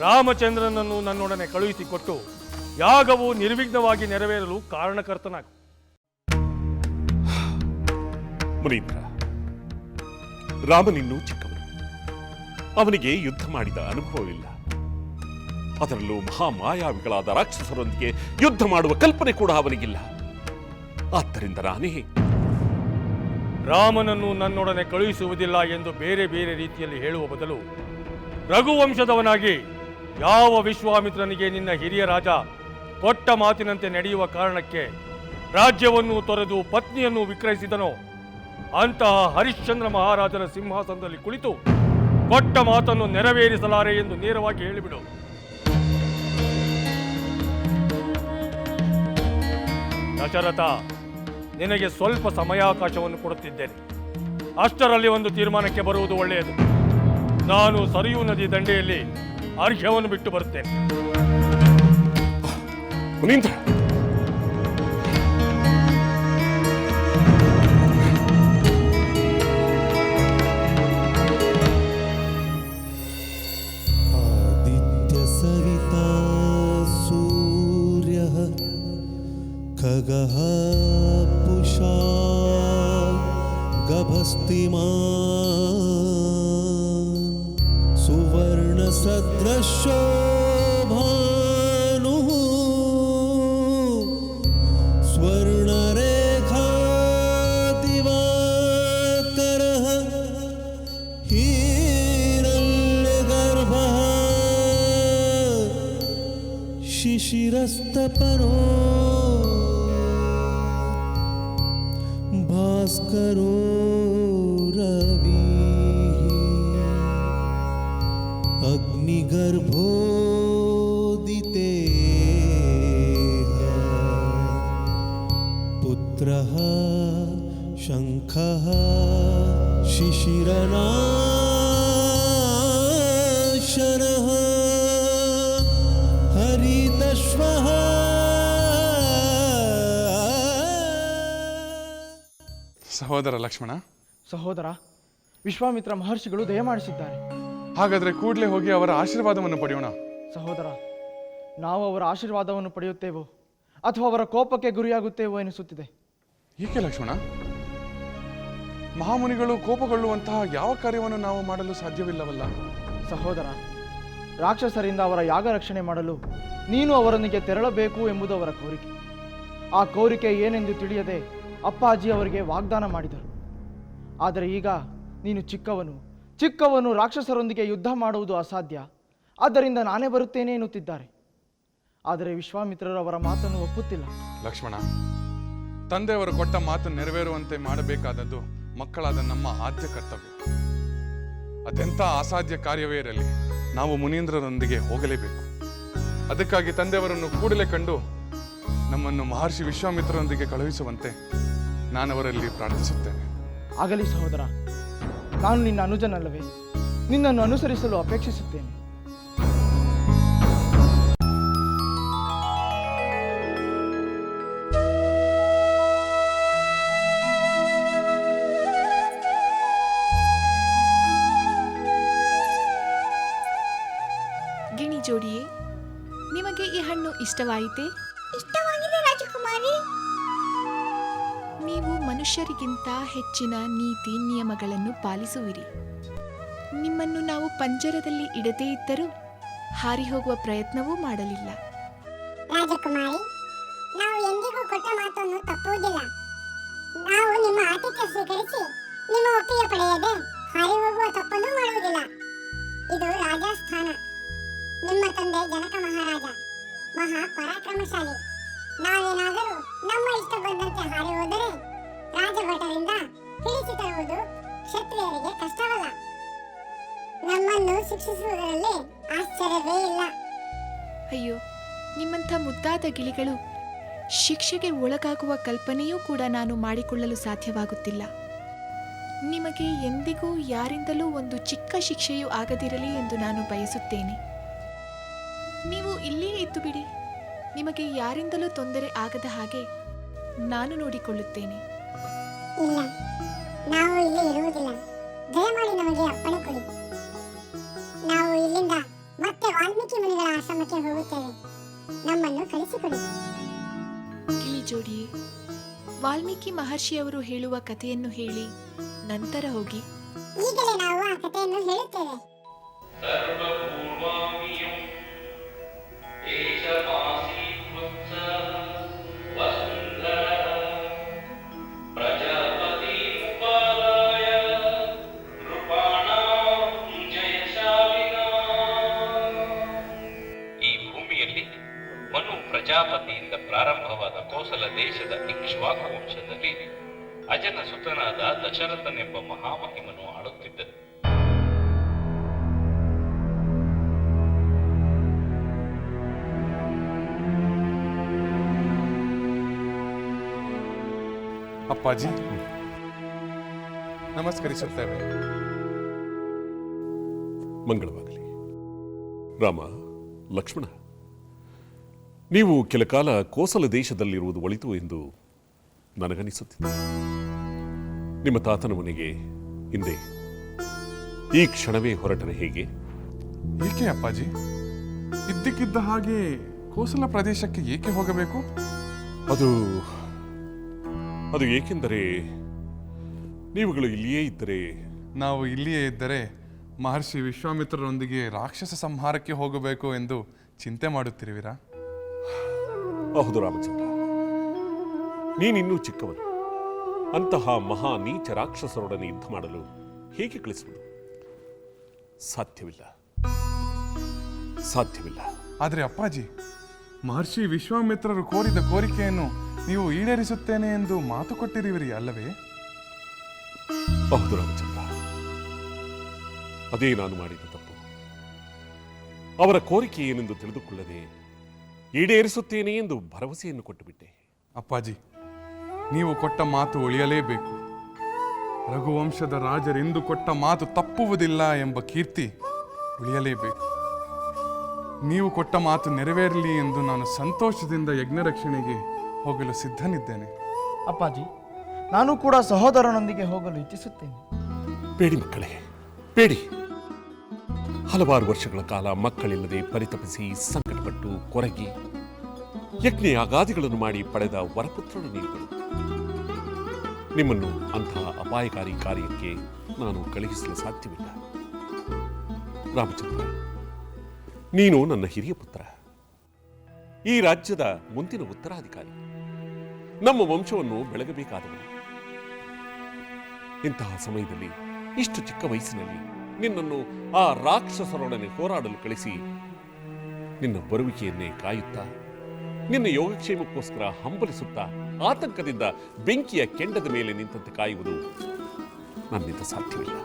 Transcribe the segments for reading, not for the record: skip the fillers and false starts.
ರಾಮಚಂದ್ರನನ್ನು ನನ್ನೊಡನೆ ಕಳುಹಿಸಿಕೊಟ್ಟು ಯಾಗವು ನಿರ್ವಿಘ್ನವಾಗಿ ನೆರವೇರಲು ಕಾರಣಕರ್ತನಾಗು. ಮುನೀಂದ್ರ, ರಾಮನಿನ್ನೂ ಚಿಕ್ಕವನು. ಅವನಿಗೆ ಯುದ್ಧ ಮಾಡಿದ ಅನುಭವವಿಲ್ಲ. ಅದರಲ್ಲೂ ಮಹಾಮಾಯಾವಿಗಳಾದ ರಾಕ್ಷಸರೊಂದಿಗೆ ಯುದ್ಧ ಮಾಡುವ ಕಲ್ಪನೆ ಕೂಡ ಅವನಿಗಿಲ್ಲ. ಆದ್ದರಿಂದ ನಾನೇ ರಾಮನನ್ನು ನನ್ನೊಡನೆ ಕಳುಹಿಸುವುದಿಲ್ಲ ಎಂದು ಬೇರೆ ಬೇರೆ ರೀತಿಯಲ್ಲಿ ಹೇಳುವ ಬದಲು, ರಘುವಂಶದವನಾಗಿ ಯಾವ ವಿಶ್ವಾಮಿತ್ರನಿಗೆ ನಿನ್ನ ಹಿರಿಯ ರಾಜ ಕೊಟ್ಟ ಮಾತಿನಂತೆ ನಡೆಯುವ ಕಾರಣಕ್ಕೆ ರಾಜ್ಯವನ್ನು ತೊರೆದು ಪತ್ನಿಯನ್ನು ವಿಕ್ರಯಿಸಿದನೋ ಅಂತಹ ಹರಿಶ್ಚಂದ್ರ ಮಹಾರಾಜನ ಸಿಂಹಾಸನದಲ್ಲಿ ಕುಳಿತು ಕೊಟ್ಟ ಮಾತನ್ನು ನೆರವೇರಿಸಲಾರೆ ಎಂದು ನೇರವಾಗಿ ಹೇಳಿಬಿಡು. ದಶರಥ, ನಿನಗೆ ಸ್ವಲ್ಪ ಸಮಯಾವಕಾಶವನ್ನು ಕೊಡುತ್ತಿದ್ದೇನೆ. ಅಷ್ಟರಲ್ಲಿ ಒಂದು ತೀರ್ಮಾನಕ್ಕೆ ಬರುವುದು ಒಳ್ಳೆಯದು. ನಾನು ಸರಿಯೂ ನದಿ ದಂಡೆಯಲ್ಲಿ ಅರ್ಘ್ಯವನ್ನು ಬಿಟ್ಟು ಬರುತ್ತೇನೆ. ಮುನೀಂದ್ರ, ಆದಿತ್ಯ ಸವಿತಾ ಸೂರ್ಯ ಖಗಃ ಪುಷಾ ಗಭಸ್ತಿಮಾನ್ ಸುವರ್ಣ ಸದೃಶೋ ಭಾನುಃ ಸ್ವರ್ಣರೇಖಾ ದಿವಾಕರಃ ಹಿರಣ್ಯಗರ್ಭಃ ಶಿಶಿರಸ್ತಪನೋ ಭಾಸ್ಕರೋ अग्निगर्भोदितेः पुत्रः शङ्खः शिशिरनाशनः हरितश्वः. ಸಹೋದರ ಲಕ್ಷ್ಮಣ. ಸಹೋದರ, ವಿಶ್ವಾಮಿತ್ರ ಮಹರ್ಷಿಗಳು ದಯಮಾಡಿಸಿದ್ದಾರೆ. ಹಾಗಾದ್ರೆ ಕೂಡಲೇ ಹೋಗಿ ಅವರ ಆಶೀರ್ವಾದವನ್ನು ಪಡೆಯೋಣ. ಸಹೋದರ, ನಾವು ಅವರ ಆಶೀರ್ವಾದವನ್ನು ಪಡೆಯುತ್ತೇವೋ ಅಥವಾ ಅವರ ಕೋಪಕ್ಕೆ ಗುರಿಯಾಗುತ್ತೇವೋ ಎನಿಸುತ್ತಿದೆ. ಏಕೆ ಲಕ್ಷ್ಮಣ? ಮಹಾಮುನಿಗಳು ಕೋಪಗೊಳ್ಳುವಂತಹ ಯಾವ ಕಾರ್ಯವನ್ನು ನಾವು ಮಾಡಲು ಸಾಧ್ಯವಿಲ್ಲವಲ್ಲ. ಸಹೋದರ, ರಾಕ್ಷಸರಿಂದ ಅವರ ಯಾಗ ರಕ್ಷಣೆ ಮಾಡಲು ನೀನು ಅವರೊಂದಿಗೆ ತೆರಳಬೇಕು ಎಂಬುದು ಅವರ ಕೋರಿಕೆ. ಆ ಕೋರಿಕೆ ಏನೆಂದು ತಿಳಿಯದೆ ಅಪ್ಪಾಜಿ ಅವರಿಗೆ ವಾಗ್ದಾನ ಮಾಡಿದರು. ಆದರೆ ಈಗ ನೀನು ಚಿಕ್ಕವನು ರಾಕ್ಷಸರೊಂದಿಗೆ ಯುದ್ಧ ಮಾಡುವುದು ಅಸಾಧ್ಯ, ಆದ್ದರಿಂದ ನಾನೇ ಬರುತ್ತೇನೆ ಎನ್ನುತ್ತಿದ್ದಾರೆ. ಆದರೆ ವಿಶ್ವಾಮಿತ್ರರು ಅವರ ಮಾತನ್ನು ಒಪ್ಪುತ್ತಿಲ್ಲ. ಲಕ್ಷ್ಮಣ, ತಂದೆಯವರು ಕೊಟ್ಟ ಮಾತು ನೆರವೇರುವಂತೆ ಮಾಡಬೇಕಾದದ್ದು ಮಕ್ಕಳಾದ ನಮ್ಮ ಆದ್ಯ ಕರ್ತವ್ಯ. ಅದೆಂಥ ಅಸಾಧ್ಯ ಕಾರ್ಯವೇ ಇರಲಿ, ನಾವು ಮುನೀಂದ್ರರೊಂದಿಗೆ ಹೋಗಲೇಬೇಕು. ಅದಕ್ಕಾಗಿ ತಂದೆಯವರನ್ನು ಕೂಡಲೇ ಕಂಡು ನಮ್ಮನ್ನು ಮಹರ್ಷಿ ವಿಶ್ವಾಮಿತ್ರರೊಂದಿಗೆ ಕಳುಹಿಸುವಂತೆ ನಾನವರಲ್ಲಿ ಪ್ರಾರ್ಥಿಸುತ್ತೇನೆ. ಆಗಲಿ ಸಹೋದರ, ನಾನು ನಿನ್ನ ಅನುಜನಲ್ಲವೇ? ನಿನ್ನನ್ನು ಅನುಸರಿಸಲು ಅಪೇಕ್ಷಿಸುತ್ತೇನೆ. ಗಿಣಿ ಜೋಡಿಯೇ, ನಿಮಗೆ ಈ ಹಣ್ಣು ಇಷ್ಟವಾಯಿತೆ? ಇಷ್ಟವಾಗಿದೆ ರಾಜಕುಮಾರಿ. ನೀವು ಮನುಷ್ಯರಿಗಿಂತ ಹೆಚ್ಚಿನ ನೀತಿ ನಿಯಮಗಳನ್ನು ಪಾಲಿಸುವಿರಿ. ನಿಮ್ಮನ್ನು ನಾವು ಪಂಜರದಲ್ಲಿ ಇಡದೇ ಇದ್ದರೂ ಹಾರಿ ಹೋಗುವ ಪ್ರಯತ್ನವೂ ಮಾಡಲಿಲ್ಲ. ರಾಜಕುಮಾರಿ, ನಾವು ಎಂದಿಗೂ ಕೊಟ್ಟ ಮಾತನ್ನು ತಪ್ಪುವುದಿಲ್ಲ. ನಾವು ನಿಮ್ಮ ಆತಿಥ್ಯ ಸ್ವೀಕರಿಸಿ ನಿಮ್ಮ ಒಪ್ಪಿಗೆ ಪಡೆಯದೆ ಹಾರಿ ಹೋಗುವ ತಪ್ಪನ್ನು ಮಾಡುವುದಿಲ್ಲ. ಇದು ರಾಜಸ್ಥಾನ. ನಿಮ್ಮ ತಂದೆ ಜನಕ ಮಹಾರಾಜ ಮಹಾ ಪರಾಕ್ರಮಶಾಲಿ. ನಾವೇನಾದರೂ ನಮ್ಮ ಇಷ್ಟ ಬಂದಂತೆ ಹಾರಿ ಹೋದರೆ ರಾಜಭಟರಿಂದ ಹಿಡಿಸಿ ತರುವುದು ಕ್ಷತ್ರಿಯರಿಗೆ ಕಷ್ಟವಲ್ಲ. ನಮ್ಮನ್ನು ಶಿಕ್ಷಿಸುವುದರಲ್ಲಿ ಆಶ್ಚರ್ಯವೇ ಇಲ್ಲ. ಅಯ್ಯೋ, ನಿಮ್ಮಂಥ ಮುದ್ದಾದ ಗಿಳಿಗಳು ಶಿಕ್ಷೆಗೆ ಒಳಗಾಗುವ ಕಲ್ಪನೆಯೂ ಕೂಡ ನಾನು ಮಾಡಿಕೊಳ್ಳಲು ಸಾಧ್ಯವಾಗುತ್ತಿಲ್ಲ. ನಿಮಗೆ ಎಂದಿಗೂ ಯಾರಿಂದಲೂ ಒಂದು ಚಿಕ್ಕ ಶಿಕ್ಷೆಯೂ ಆಗದಿರಲಿ ಎಂದು ನಾನು ಬಯಸುತ್ತೇನೆ. ನೀವು ಇಲ್ಲೇ ಇದ್ದು ಬಿಡಿ. ನಿಮಗೆ ಯಾರಿಂದಲೂ ತೊಂದರೆ ಆಗದ ಹಾಗೆ ನಾನು ನೋಡಿಕೊಳ್ಳುತ್ತೇನೆ. ಇಲ್ಲ, ನಾವು ಇಲ್ಲಿ ಇರುವುದಿಲ್ಲ. ದಯಮಾಡಿ ನಮಗೆ ಅಪ್ಪಣೆ ಕೊಡಿ. ನಾವು ಇಲ್ಲಿಂದ ಮತ್ತೆ ಆಶ್ರಮಕ್ಕೆ ಹೋಗುತ್ತೇವೆ. ನಮ್ಮನ್ನು ಕಳಿಸಿಕೊಡಿ. ಗಿಳಿಜೋಡಿ, ವಾಲ್ಮೀಕಿ ಮಹರ್ಷಿಯವರು ಹೇಳುವ ಕಥೆಯನ್ನು ಹೇಳಿ ನಂತರ ಹೋಗಿ. ಈಗಲೇ ನಾವು ಆ ಕಥೆಯನ್ನು ಹೇಳುತ್ತೇವೆ. ಪ್ರಜಾಪತಿಯಿಂದ ಪ್ರಾರಂಭವಾದ ಕೋಸಲ ದೇಶದ ಇಕ್ಷ್ವಾಕು ವಂಶದಲ್ಲಿ ಅಜನ ಸುತನಾದ ದಶರಥನೆಂಬ ಮಹಾಮಹಿಮನು ಆಳುತ್ತಿದ್ದನು. ಅಪ್ಪಾಜಿ, ನಮಸ್ಕರಿಸುತ್ತೇವೆ. ಮಂಗಳವಾಗಲಿ. ರಾಮ, ಲಕ್ಷ್ಮಣ, ನೀವು ಕೆಲ ಕಾಲ ಕೋಸಲ ದೇಶದಲ್ಲಿರುವುದು ಒಳಿತು ಎಂದು ನನಗನಿಸುತ್ತಿದೆ. ನಿಮ್ಮ ತಾತನ ಮನೆಗೆ ಹಿಂದೆ ಈ ಕ್ಷಣವೇ ಹೊರಟರೆ ಹೇಗೆ? ಏಕೆ ಅಪ್ಪಾಜಿ? ಇದ್ದಕ್ಕಿದ್ದ ಹಾಗೆ ಕೋಸಲ ಪ್ರದೇಶಕ್ಕೆ ಏಕೆ ಹೋಗಬೇಕು? ಅದು ಏಕೆಂದರೆ ನೀವುಗಳು ಇಲ್ಲಿಯೇ ಇದ್ದರೆ. ನಾವು ಇಲ್ಲಿಯೇ ಇದ್ದರೆ ಮಹರ್ಷಿ ವಿಶ್ವಾಮಿತ್ರರೊಂದಿಗೆ ರಾಕ್ಷಸ ಸಂಹಾರಕ್ಕೆ ಹೋಗಬೇಕು ಎಂದು ಚಿಂತೆ ಮಾಡುತ್ತಿರುವಿರಾ? ಹೌದು ರಾಮಚಂದ್ರ, ನೀನಿನ್ನೂ ಚಿಕ್ಕವನು. ಅಂತಹ ಮಹಾ ನೀಚ ರಾಕ್ಷಸರೊಡನೆ ಯುದ್ಧ ಮಾಡಲು ಹೇಗೆ ಕಳಿಸುವುದು? ಸಾಧ್ಯವಿಲ್ಲ. ಆದರೆ ಅಪ್ಪಾಜಿ, ಮಹರ್ಷಿ ವಿಶ್ವಾಮಿತ್ರರು ಕೋರಿದ ಕೋರಿಕೆಯನ್ನು ನೀವು ಈಡೇರಿಸುತ್ತೇನೆ ಎಂದು ಮಾತು ಕೊಟ್ಟಿರುವಿರಿ ಅಲ್ಲವೇ? ಹೌದು ರಾಮಚಂದ್ರ, ಅದೇ ನಾನು ಮಾಡಿದ ತಪ್ಪು. ಅವರ ಕೋರಿಕೆ ಏನೆಂದು ತಿಳಿದುಕೊಳ್ಳದೆ ಈಡೇರಿಸುತ್ತೇನೆ ಎಂದು ಭರವಸೆಯನ್ನು ಕೊಟ್ಟುಬಿಟ್ಟೆ. ಅಪ್ಪಾಜಿ, ನೀವು ಕೊಟ್ಟ ಮಾತು ಉಳಿಯಲೇಬೇಕು. ರಘುವಂಶದ ರಾಜರೆಂದು ಕೊಟ್ಟ ಮಾತು ತಪ್ಪುವುದಿಲ್ಲ ಎಂಬ ಕೀರ್ತಿ ಉಳಿಯಲೇಬೇಕು. ನೀವು ಕೊಟ್ಟ ಮಾತು ನೆರವೇರಲಿ ಎಂದು ನಾನು ಸಂತೋಷದಿಂದ ಯಜ್ಞರಕ್ಷಣೆಗೆ ಹೋಗಲು ಸಿದ್ಧನಿದ್ದೇನೆ. ಅಪ್ಪಾಜಿ, ನಾನು ಕೂಡ ಸಹೋದರನೊಂದಿಗೆ ಹೋಗಲು ಇಚ್ಛಿಸುತ್ತೇನೆ. ಬೇಡಿ ಮಕ್ಕಳೇ, ಬೇಡಿ. ಹಲವಾರು ವರ್ಷಗಳ ಕಾಲ ಮಕ್ಕಳಿಲ್ಲದೆ ಪರಿತಪಿಸಿ ಸಂಕಟಪಟ್ಟು ಕೊರಗಿ ಯಜ್ಞ ಯಾಗಾದಿಗಳನ್ನು ಮಾಡಿ ಪಡೆದ ವರಪುತ್ರರು ನೀವುಗಳು. ನಿಮ್ಮನ್ನು ಅಂತಹ ಅಪಾಯಕಾರಿ ಕಾರ್ಯಕ್ಕೆ ನಾನು ಕಳುಹಿಸಲು ಸಾಧ್ಯವಿಲ್ಲ. ರಾಮಚಂದ್ರ, ನೀನು ನನ್ನ ಹಿರಿಯ ಪುತ್ರ, ಈ ರಾಜ್ಯದ ಮುಂದಿನ ಉತ್ತರಾಧಿಕಾರಿ, ನಮ್ಮ ವಂಶವನ್ನು ಬೆಳಗಬೇಕಾದವನು. ಇಂತಹ ಸಮಯದಲ್ಲಿ ಇಷ್ಟು ಚಿಕ್ಕ ವಯಸ್ಸಿನಲ್ಲಿ ನಿನ್ನನ್ನು ಆ ರಾಕ್ಷಸರೊಡನೆ ಹೋರಾಡಲು ಕಳಿಸಿ ನಿನ್ನ ಬರುವಿಕೆಯನ್ನೇ ಕಾಯುತ್ತಾ, ನಿನ್ನ ಯೋಗಕ್ಷೇಮಕ್ಕೋಸ್ಕರ ಹಂಬಲಿಸುತ್ತಾ, ಆತಂಕದಿಂದ ಬೆಂಕಿಯ ಕೆಂಡದ ಮೇಲೆ ನಿಂತಂತೆ ಕಾಯುವುದು ನನ್ನಿಂದ ಸಾಧ್ಯವಿಲ್ಲ.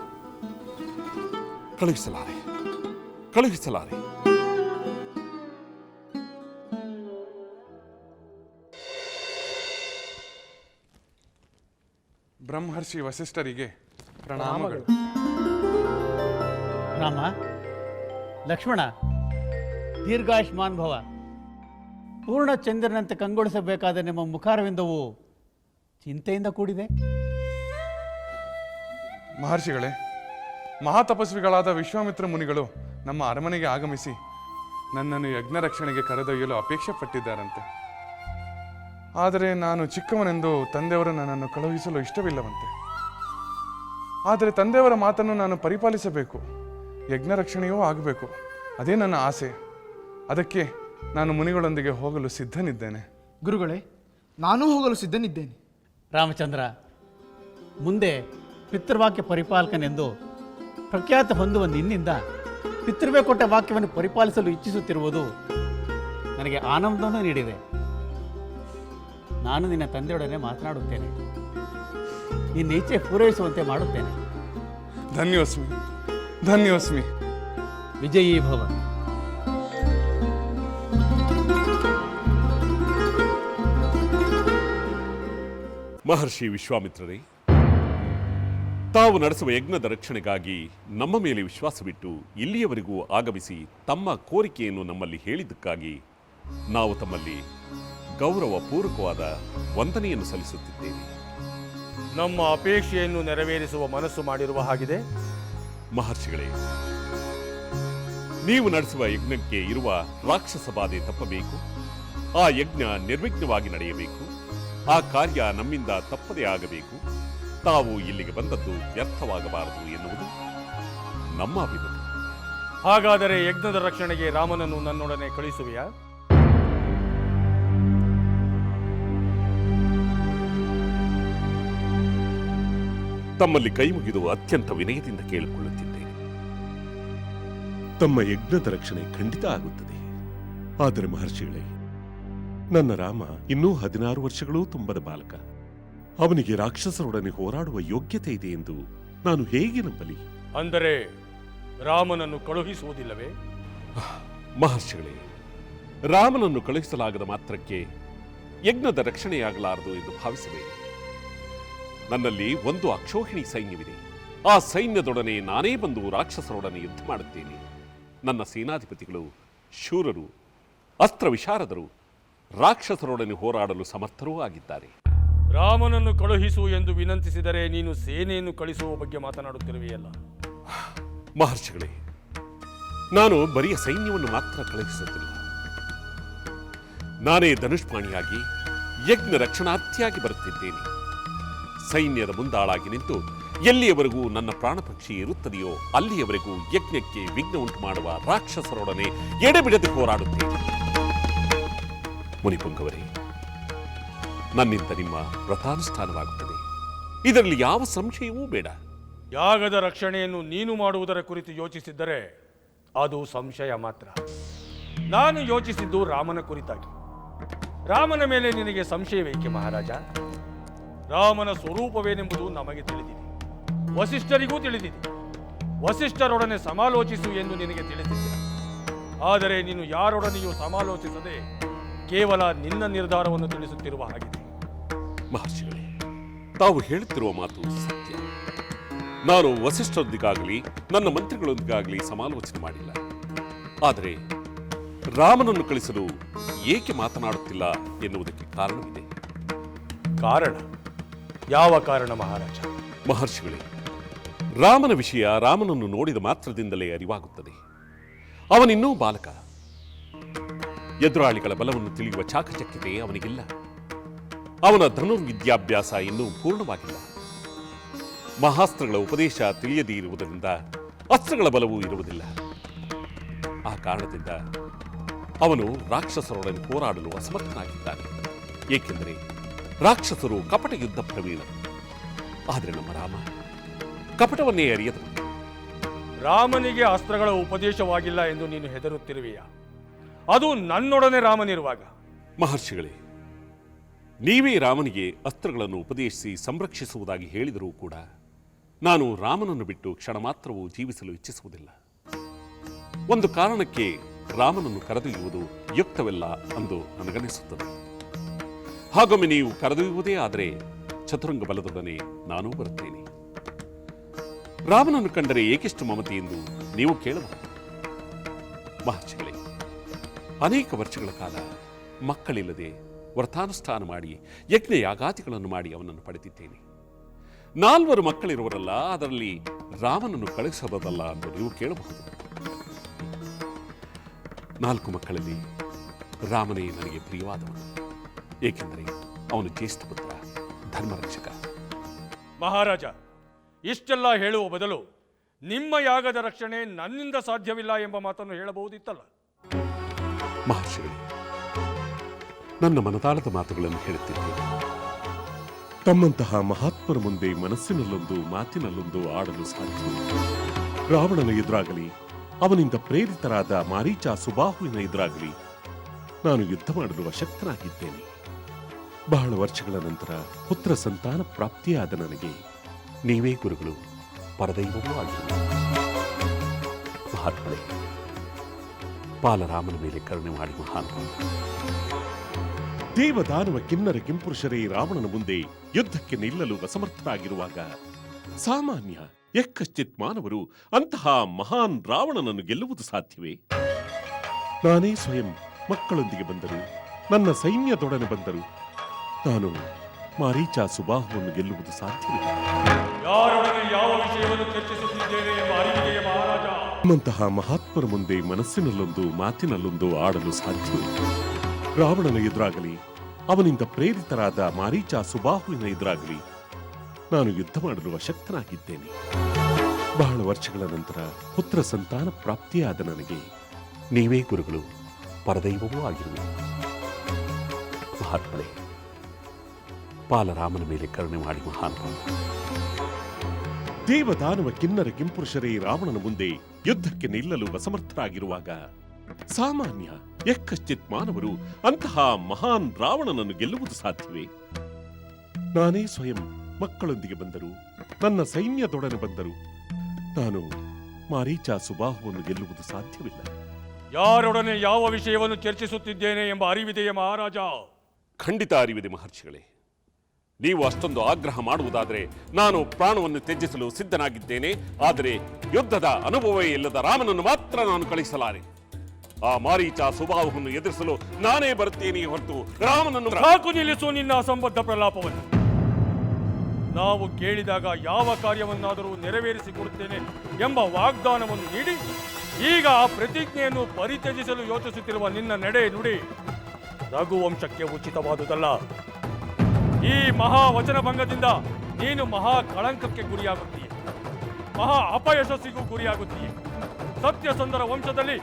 ಕಳುಹಿಸಲಾರೆ. ಬ್ರಹ್ಮರ್ಷಿ ವಸಿಷ್ಠರಿಗೆ ಪ್ರಣಾಮಗಳು. ರಾಮ, ಲಕ್ಷ್ಮಣ, ದೀರ್ಘಾಯುಷ್ಮಾನ್ ಭವ. ಪೂರ್ಣ ಚಂದ್ರನಂತೆ ಕಂಗೊಳಿಸಬೇಕಾದ ನಿಮ್ಮ ಮುಖಾರವಿಂದವು ಚಿಂತೆಯಿಂದ ಕೂಡಿದೆ. ಮಹರ್ಷಿಗಳೇ, ಮಹಾತಪಸ್ವಿಗಳಾದ ವಿಶ್ವಾಮಿತ್ರ ಮುನಿಗಳು ನಮ್ಮ ಅರಮನೆಗೆ ಆಗಮಿಸಿ ನನ್ನನ್ನು ಯಜ್ಞ ರಕ್ಷಣೆಗೆ ಕರೆದೊಯ್ಯಲು ಅಪೇಕ್ಷೆ ಪಟ್ಟಿದ್ದಾರಂತೆ. ಆದರೆ ನಾನು ಚಿಕ್ಕವನೆಂದು ತಂದೆಯವರು ನನ್ನನ್ನು ಕಳುಹಿಸಲು ಇಷ್ಟವಿಲ್ಲವಂತೆ. ಆದರೆ ತಂದೆಯವರ ಮಾತನ್ನು ನಾನು ಪರಿಪಾಲಿಸಬೇಕು, ಯಜ್ಞ ರಕ್ಷಣೆಯೂ ಆಗಬೇಕು. ಅದೇ ನನ್ನ ಆಸೆ. ಅದಕ್ಕೆ ನಾನು ಮುನಿಗಳೊಂದಿಗೆ ಹೋಗಲು ಸಿದ್ಧನಿದ್ದೇನೆ. ಗುರುಗಳೇ, ನಾನೂ ಹೋಗಲು ಸಿದ್ಧನಿದ್ದೇನೆ. ರಾಮಚಂದ್ರ, ಮುಂದೆ ಪಿತೃವಾಕ್ಯ ಪರಿಪಾಲಕನೆಂದು ಪ್ರಖ್ಯಾತ ಹೊಂದುವ ನಿನ್ನಿಂದ ಪಿತೃವೇ ಕೊಟ್ಟ ವಾಕ್ಯವನ್ನು ಪರಿಪಾಲಿಸಲು ಇಚ್ಛಿಸುತ್ತಿರುವುದು ನನಗೆ ಆನಂದವನ್ನು ನೀಡಿದೆ. ನಾನು ನಿನ್ನ ತಂದೆಯೊಡನೆ ಮಾತನಾಡುತ್ತೇನೆ, ನಿನ್ನ ಇಚ್ಛೆ ಪೂರೈಸುವಂತೆ ಮಾಡುತ್ತೇನೆ. ಧನ್ಯೋಸ್ಮಿ. ವಿಜಯೀ ಭವ. ಮಹರ್ಷಿ ವಿಶ್ವಾಮಿತ್ರರೇ, ತಾವು ನಡೆಸುವ ಯಜ್ಞದ ರಕ್ಷಣೆಗಾಗಿ ನಮ್ಮ ಮೇಲೆ ವಿಶ್ವಾಸವಿಟ್ಟು ಇಲ್ಲಿಯವರೆಗೂ ಆಗಮಿಸಿ ತಮ್ಮ ಕೋರಿಕೆಯನ್ನು ನಮ್ಮಲ್ಲಿ ಹೇಳಿದ್ದಕ್ಕಾಗಿ ನಾವು ತಮ್ಮಲ್ಲಿ ಗೌರವಪೂರ್ವಕವಾದ ವಂದನೆಯನ್ನು ಸಲ್ಲಿಸುತ್ತಿದ್ದೇವೆ. ನಮ್ಮ ಅಪೇಕ್ಷೆಯನ್ನು ನೆರವೇರಿಸುವ ಮನಸ್ಸು ಮಾಡಿರುವ ಹಾಗಿದೆ. ಮಹರ್ಷಿಗಳೇ, ನೀವು ನಡೆಸುವ ಯಜ್ಞಕ್ಕೆ ಇರುವ ರಾಕ್ಷಸ ಬಾಧೆ ತಪ್ಪಬೇಕು. ಆ ಯಜ್ಞ ನಿರ್ವಿಘ್ನವಾಗಿ ನಡೆಯಬೇಕು. ಆ ಕಾರ್ಯ ನಮ್ಮಿಂದ ತಪ್ಪದೇ ಆಗಬೇಕು. ತಾವು ಇಲ್ಲಿಗೆ ಬಂದದ್ದು ವ್ಯರ್ಥವಾಗಬಾರದು ಎನ್ನುವುದು ನಮ್ಮ ಅಭಿಮತ. ಹಾಗಾದರೆ ಯಜ್ಞದ ರಕ್ಷಣೆಗೆ ರಾಮನನ್ನು ನನ್ನೊಡನೆ ಕಳಿಸುವೆಯಾ? ತಮ್ಮಲ್ಲಿ ಕೈ ಮುಗಿದು ಅತ್ಯಂತ ವಿನಯದಿಂದ ಕೇಳಿಕೊಳ್ಳುತ್ತಿದ್ದೇನೆ. ತಮ್ಮ ಯಜ್ಞದ ರಕ್ಷಣೆ ಖಂಡಿತ ಆಗುತ್ತದೆ. ಆದರೆ ಮಹರ್ಷಿಗಳೇ, ನನ್ನ ರಾಮ ಇನ್ನೂ 16 ವರ್ಷಗಳೂ ತುಂಬದ ಬಾಲಕ. ಅವನಿಗೆ ರಾಕ್ಷಸರೊಡನೆ ಹೋರಾಡುವ ಯೋಗ್ಯತೆ ಇದೆ ಎಂದು ನಾನು ಹೇಗೆ ನಂಬಲಿ? ಅಂದರೆ ರಾಮನನ್ನು ಕಳುಹಿಸುವುದಿಲ್ಲವೇ? ಮಹರ್ಷಿಗಳೇ, ರಾಮನನ್ನು ಕಳುಹಿಸಲಾಗದ ಮಾತ್ರಕ್ಕೆ ಯಜ್ಞದ ರಕ್ಷಣೆಯಾಗಲಾರದು ಎಂದು ಭಾವಿಸಬೇಡಿ. ನನ್ನಲ್ಲಿ ಒಂದು ಅಕ್ಷೋಹಿಣಿ ಸೈನ್ಯವಿದೆ. ಆ ಸೈನ್ಯದೊಡನೆ ನಾನೇ ಬಂದು ರಾಕ್ಷಸರೊಡನೆ ಯುದ್ಧ ಮಾಡುತ್ತೇನೆ. ನನ್ನ ಸೇನಾಧಿಪತಿಗಳು ಶೂರರು, ಅಸ್ತ್ರ ವಿಶಾರದರು, ರಾಕ್ಷಸರೊಡನೆ ಹೋರಾಡಲು ಸಮರ್ಥರೂ ಆಗಿದ್ದಾರೆ. ರಾಮನನ್ನು ಕಳುಹಿಸು ಎಂದು ವಿನಂತಿಸಿದರೆ ನೀನು ಸೇನೆಯನ್ನು ಕಳಿಸುವ ಬಗ್ಗೆ ಮಾತನಾಡುತ್ತಿರುವೆಯಲ್ಲ. ಮಹರ್ಷಿಗಳೇ, ನಾನು ಬರಿಯ ಸೈನ್ಯವನ್ನು ಮಾತ್ರ ಕಳುಹಿಸುತ್ತಿಲ್ಲ. ನಾನೇ ಧನುಷ್ಪಾಣಿಯಾಗಿ ಯಜ್ಞ ರಕ್ಷಣಾರ್ಥಿಯಾಗಿ ಬರುತ್ತಿದ್ದೇನೆ. ಸೈನ್ಯದ ಮುಂದಾಳಾಗಿ ನಿಂತು ಎಲ್ಲಿಯವರೆಗೂ ನನ್ನ ಪ್ರಾಣಪಕ್ಷಿ ಇರುತ್ತದೆಯೋ ಅಲ್ಲಿಯವರೆಗೂ ಯಜ್ಞಕ್ಕೆ ವಿಘ್ನ ಉಂಟು ಮಾಡುವ ರಾಕ್ಷಸರೊಡನೆ ಎಡೆಬಿಡದೆ ಹೋರಾಡುತ್ತೇನೆ. ಮುನಿಪುಂಗವರೇ, ನನ್ನಿಂದ ನಿಮ್ಮ ವ್ರತಾನುಷ್ಠಾನವಾಗುತ್ತದೆ. ಇದರಲ್ಲಿ ಯಾವ ಸಂಶಯವೂ ಬೇಡ. ಯಾಗದ ರಕ್ಷಣೆಯನ್ನು ನೀನು ಮಾಡುವುದರ ಕುರಿತು ಯೋಚಿಸಿದ್ದರೆ ಅದು ಸಂಶಯ ಮಾತ್ರ. ನಾನು ಯೋಚಿಸಿದ್ದು ರಾಮನ ಕುರಿತಾಗಿ. ರಾಮನ ಮೇಲೆ ನಿನಗೆ ಸಂಶಯವೇಕೆ ಮಹಾರಾಜ? ರಾಮನ ಸ್ವರೂಪವೇನೆಂಬುದು ನಮಗೆ ತಿಳಿದಿದೆ, ವಸಿಷ್ಠರಿಗೂ ತಿಳಿದಿದೆ. ವಸಿಷ್ಠರೊಡನೆ ಸಮಾಲೋಚಿಸು ಎಂದು ನಿನಗೆ ತಿಳಿಸಿದ್ದೆ. ಆದರೆ ನೀನು ಯಾರೊಡನೆಯೂ ಸಮಾಲೋಚಿಸದೆ ಕೇವಲ ನಿನ್ನ ನಿರ್ಧಾರವನ್ನು ತಿಳಿಸುತ್ತಿರುವ ಹಾಗಿದೆ. ಮಹರ್ಷಿಗಳೇ, ತಾವು ಹೇಳುತ್ತಿರುವ ಮಾತು ಸತ್ಯ. ನಾನು ವಸಿಷ್ಠರೊಂದಿಗಾಗಲಿ ನನ್ನ ಮಂತ್ರಿಗಳೊಂದಿಗಾಗಲಿ ಸಮಾಲೋಚನೆ ಮಾಡಿಲ್ಲ. ಆದರೆ ರಾಮನನ್ನು ಕಳಿಸಲು ಏಕೆ ಮಾತನಾಡುತ್ತಿಲ್ಲ ಎನ್ನುವುದಕ್ಕೆ ಕಾರಣವಿದೆ. ಕಾರಣ? ಯಾವ ಕಾರಣ ಮಹಾರಾಜ? ಮಹರ್ಷಿಗಳೇ, ರಾಮನ ವಿಷಯ ರಾಮನನ್ನು ನೋಡಿದ ಮಾತ್ರದಿಂದಲೇ ಅರಿವಾಗುತ್ತದೆ. ಅವನಿನ್ನೂ ಬಾಲಕ. ಎದುರಾಳಿಗಳ ಬಲವನ್ನು ತಿಳಿಯುವ ಚಾಕಚಕ್ಯತೆ ಅವನಿಗಿಲ್ಲ. ಅವನ ಧನುರ್ವಿದ್ಯಾಭ್ಯಾಸ ಇನ್ನೂ ಪೂರ್ಣವಾಗಿಲ್ಲ. ಮಹಾಸ್ತ್ರಗಳ ಉಪದೇಶ ತಿಳಿಯದೇ ಇರುವುದರಿಂದ ಅಸ್ತ್ರಗಳ ಬಲವೂ ಇರುವುದಿಲ್ಲ. ಆ ಕಾರಣದಿಂದ ಅವನು ರಾಕ್ಷಸರೊಡನೆ ಹೋರಾಡಲು ಅಸಮರ್ಥನಾಗಿದ್ದಾನೆ. ಏಕೆಂದರೆ ರಾಕ್ಷಸರು ಕಪಟ ಯುದ್ಧ ಪ್ರವೀಣರು. ಆದರೆ ನಮ್ಮ ರಾಮ ಕಪಟವನ್ನೇ ಅರಿಯದು. ರಾಮನಿಗೆ ಅಸ್ತ್ರಗಳ ಉಪದೇಶವಾಗಿಲ್ಲ ಎಂದು ನೀನು ಹೆದರುತ್ತಿರುವೆಯಾ? ಅದು ನನ್ನೊಡನೆ ರಾಮನಿರುವಾಗ. ಮಹರ್ಷಿಗಳೇ, ನೀವೇ ರಾಮನಿಗೆ ಅಸ್ತ್ರಗಳನ್ನು ಉಪದೇಶಿಸಿ ಸಂರಕ್ಷಿಸುವುದಾಗಿ ಹೇಳಿದರೂ ಕೂಡ ನಾನು ರಾಮನನ್ನು ಬಿಟ್ಟು ಕ್ಷಣ ಮಾತ್ರವೂ ಜೀವಿಸಲು ಇಚ್ಛಿಸುವುದಿಲ್ಲ. ಒಂದು ಕಾರಣಕ್ಕೆ ರಾಮನನ್ನು ಕರೆದೊಯ್ಯುವುದು ಯುಕ್ತವಲ್ಲ ಎಂದು ನನಗನಿಸುತ್ತದೆ. ಹಾಗೊಮ್ಮೆ ನೀವು ಕರೆದೊಯ್ಯುವುದೇ ಆದರೆ ಚತುರಂಗ ಬಲದೊಡನೆ ನಾನೂ ಬರುತ್ತೇನೆ. ರಾಮನನ್ನು ಕಂಡರೆ ಏಕೆಷ್ಟು ಮಮತೆ ಎಂದು ನೀವು ಕೇಳಬಹುದು. ಮಹರ್ಷಿಗಳೇ, ಅನೇಕ ವರ್ಷಗಳ ಕಾಲ ಮಕ್ಕಳಿಲ್ಲದೆ ವ್ರತಾನುಷ್ಠಾನ ಮಾಡಿ ಯಜ್ಞ ಯಾಗಾದಿಗಳನ್ನು ಮಾಡಿ ಅವನನ್ನು ಪಡೆದಿದ್ದೇನೆ. 4 ಮಕ್ಕಳಿರುವರಲ್ಲ, ಅದರಲ್ಲಿ ರಾಮನನ್ನು ಕಳಿಸಬದಲ್ಲ ಎಂದು ನೀವು ಕೇಳಬಹುದು. 4 ಮಕ್ಕಳಲ್ಲಿ ರಾಮನೇ ನನಗೆ ಪ್ರಿಯವಾದವನು. ಏಕೆಂದರೆ ಅವನು ಜ್ಯೇಷ್ಠ ಪುತ್ರ, ಧರ್ಮರಕ್ಷಕ. ಮಹಾರಾಜ, ಇಷ್ಟೆಲ್ಲ ಹೇಳುವ ಬದಲು ನಿಮ್ಮ ಯಾಗದ ರಕ್ಷಣೆ ನನ್ನಿಂದ ಸಾಧ್ಯವಿಲ್ಲ ಎಂಬ ಮಾತನ್ನು ಹೇಳಬಹುದಿತ್ತಲ್ಲ. ಮಹರ್ಷಿಗಳೇ, ನನ್ನ ಮನದಾಳದ ಮಾತುಗಳನ್ನು ಹೇಳುತ್ತಿದ್ದೇನೆ. ತಮ್ಮಂತಹ ಮಹಾತ್ಮರ ಮುಂದೆ ಮನಸ್ಸಿನಲ್ಲೊಂದು ಮಾತಿನಲ್ಲೊಂದು ಆಡಲು ಸಾಧ್ಯ. ರಾವಣನ ಎದುರಾಗಲಿ, ಅವನಿಂದ ಪ್ರೇರಿತರಾದ ಮಾರೀಚ ಸುಬಾಹುವಿನ ಎದುರಾಗಲಿ ನಾನು ಯುದ್ಧ ಮಾಡಲು ಅಶಕ್ತನಾಗಿದ್ದೇನೆ. ಬಹಳ ವರ್ಷಗಳ ನಂತರ ಪುತ್ರ ಸಂತಾನ ಪ್ರಾಪ್ತಿಯಾದ ನನಗೆ ನೀವೇ ಗುರುಗಳು, ಪರದೈವವೂ ಆಗಿವೆ. ಮಹಾತ್ಮರೇ, ಬಾಲರಾಮನ ಮೇಲೆ ಕರುಣೆ ಮಾಡಿ ಮಹಾನ್. ದೇವದಾನವ ಕಿನ್ನರ ಕಿಂಪುರುಷರೇ ರಾವಣನ ಮುಂದೆ ಯುದ್ಧಕ್ಕೆ ನಿಲ್ಲಲು ಅಸಮರ್ಥರಾಗಿರುವಾಗ ಸಾಮಾನ್ಯ ಎಕ್ಕಶ್ಚಿತ್ ಮಾನವರು ಅಂತಹ ಮಹಾನ್ ರಾವಣನನ್ನು ಗೆಲ್ಲುವುದು ಸಾಧ್ಯವೇ? ನಾನೇ ಸ್ವಯಂ ಮಕ್ಕಳೊಂದಿಗೆ ಬಂದರು, ನನ್ನ ಸೈನ್ಯದೊಡನೆ ಬಂದರು. ನಾನು ಮಾರೀಚ ಸುಬಾಹುವನ್ನು ಗೆಲ್ಲುವುದು ಸಾಧ್ಯವಿಲ್ಲ. ಯಾರೊಡನೆ ಯಾವ ವಿಷಯವನ್ನು ಚರ್ಚಿಸುತ್ತಿದ್ದೇನೆ ಎಂಬ ಅರಿವಿದೆಯೇ ಮಹಾರಾಜ? ನಮ್ಮಂತಹ ಮಹಾತ್ಮರ ಮುಂದೆ ಮನಸ್ಸಿನಲ್ಲೊಂದು ಮಾತಿನಲ್ಲೊಂದು ಆಡಲು ಸಾಧ್ಯವಿಲ್ಲ. ರಾವಣನ ಎದುರಾಗಲಿ, ಅವನಿಂದ ಪ್ರೇರಿತರಾದ ಮಾರೀಚ ಸುಬಾಹುವಿನ ಎದುರಾಗಲಿ ನಾನು ಯುದ್ಧ ಮಾಡಲು ಅಶಕ್ತನಾಗಿದ್ದೇನೆ. ಬಹಳ ವರ್ಷಗಳ ನಂತರ ಪುತ್ರ ಸಂತಾನ ಪ್ರಾಪ್ತಿಯಾದ ನನಗೆ ನೀವೇ ಗುರುಗಳು, ಪರದೈವವೂ ಆಗಿರುವೆ. ಮಹಾತ್ಮರೇ, ಬಾಲರಾಮನ ಮೇಲೆ ಕರುಣೆ ಮಾಡಿ ಮಹಾನುಭಾವ. ದೇವದಾನವ ಕಿನ್ನರ ಕಿಂಪುರುಷರೇ ರಾವಣನ ಮುಂದೆ ಯುದ್ಧಕ್ಕೆ ನಿಲ್ಲಲು ಅಸಮರ್ಥರಾಗಿರುವಾಗ ಸಾಮಾನ್ಯ ಯಕ್ಕಶ್ಚಿತ್ ಮಾನವರು ಅಂತಹ ಮಹಾನ್ ರಾವಣನನ್ನು ಗೆಲ್ಲುವುದು ಸಾಧ್ಯವೇ? ನಾನೇ ಸ್ವಯಂ ಮಕ್ಕಳೊಂದಿಗೆ ಬಂದರು, ನನ್ನ ಸೈನ್ಯದೊಡನೆ ಬಂದರು, ನಾನು ಮಾರೀಚ ಸುಬಾಹುವನ್ನು ಗೆಲ್ಲುವುದು ಸಾಧ್ಯವಿಲ್ಲ. ಯಾರೊಡನೆ ಯಾವ ವಿಷಯವನ್ನು ಚರ್ಚಿಸುತ್ತಿದ್ದೇನೆ ಎಂಬ ಅರಿವಿದೆಯೇ ಮಹಾರಾಜ? ಖಂಡಿತ ಅರಿವಿದೆ ಮಹರ್ಷಿಗಳೇ. ನೀವು ಅಷ್ಟೊಂದು ಆಗ್ರಹ ಮಾಡುವುದಾದರೆ ನಾನು ಪ್ರಾಣವನ್ನು ತ್ಯಜಿಸಲು ಸಿದ್ಧನಾಗಿದ್ದೇನೆ. ಆದರೆ ಯುದ್ಧದ ಅನುಭವವೇ ಇಲ್ಲದ ರಾಮನನ್ನು ಮಾತ್ರ ನಾನು ಕಳಿಸಲಾರೆ. ಆ ಮಾರೀಚ ಸುಬಾಹುವನ್ನು ಎದುರಿಸಲು ನಾನೇ ಬರುತ್ತೇನೆ ಹೊರತು ರಾಮನನ್ನು. ಸಾಕು, ನಿಲ್ಲಿಸು ನಿನ್ನ ಅಸಂಬದ್ಧ ಪ್ರಲಾಪವನ್ನು. ನಾವು ಕೇಳಿದಾಗ ಯಾವ ಕಾರ್ಯವನ್ನಾದರೂ ನೆರವೇರಿಸಿಕೊಡುತ್ತೇನೆ ಎಂಬ ವಾಗ್ದಾನವನ್ನು ನೀಡಿ ಈಗ ಆ ಪ್ರತಿಜ್ಞೆಯನ್ನು ಪರಿತ್ಯಜಿಸಲು ಯೋಚಿಸುತ್ತಿರುವ ನಿನ್ನ ನಡೆ ನುಡಿ ರಘುವಂಶಕ್ಕೆ ಉಚಿತವಾದುದಲ್ಲ. ಈ ಮಹಾ ವಚನಭಂಗದಿಂದ ನೀನು ಮಹಾ ಕಳಂಕಕ್ಕೆ ಗುರಿಯಾಗುತ್ತೀಯ, ಮಹಾ ಅಪಯಶಸ್ಸಿಗೂ ಗುರಿಯಾಗುತ್ತೀಯ. ಸತ್ಯಸಂಧರ ವಂಶದಲ್ಲಿ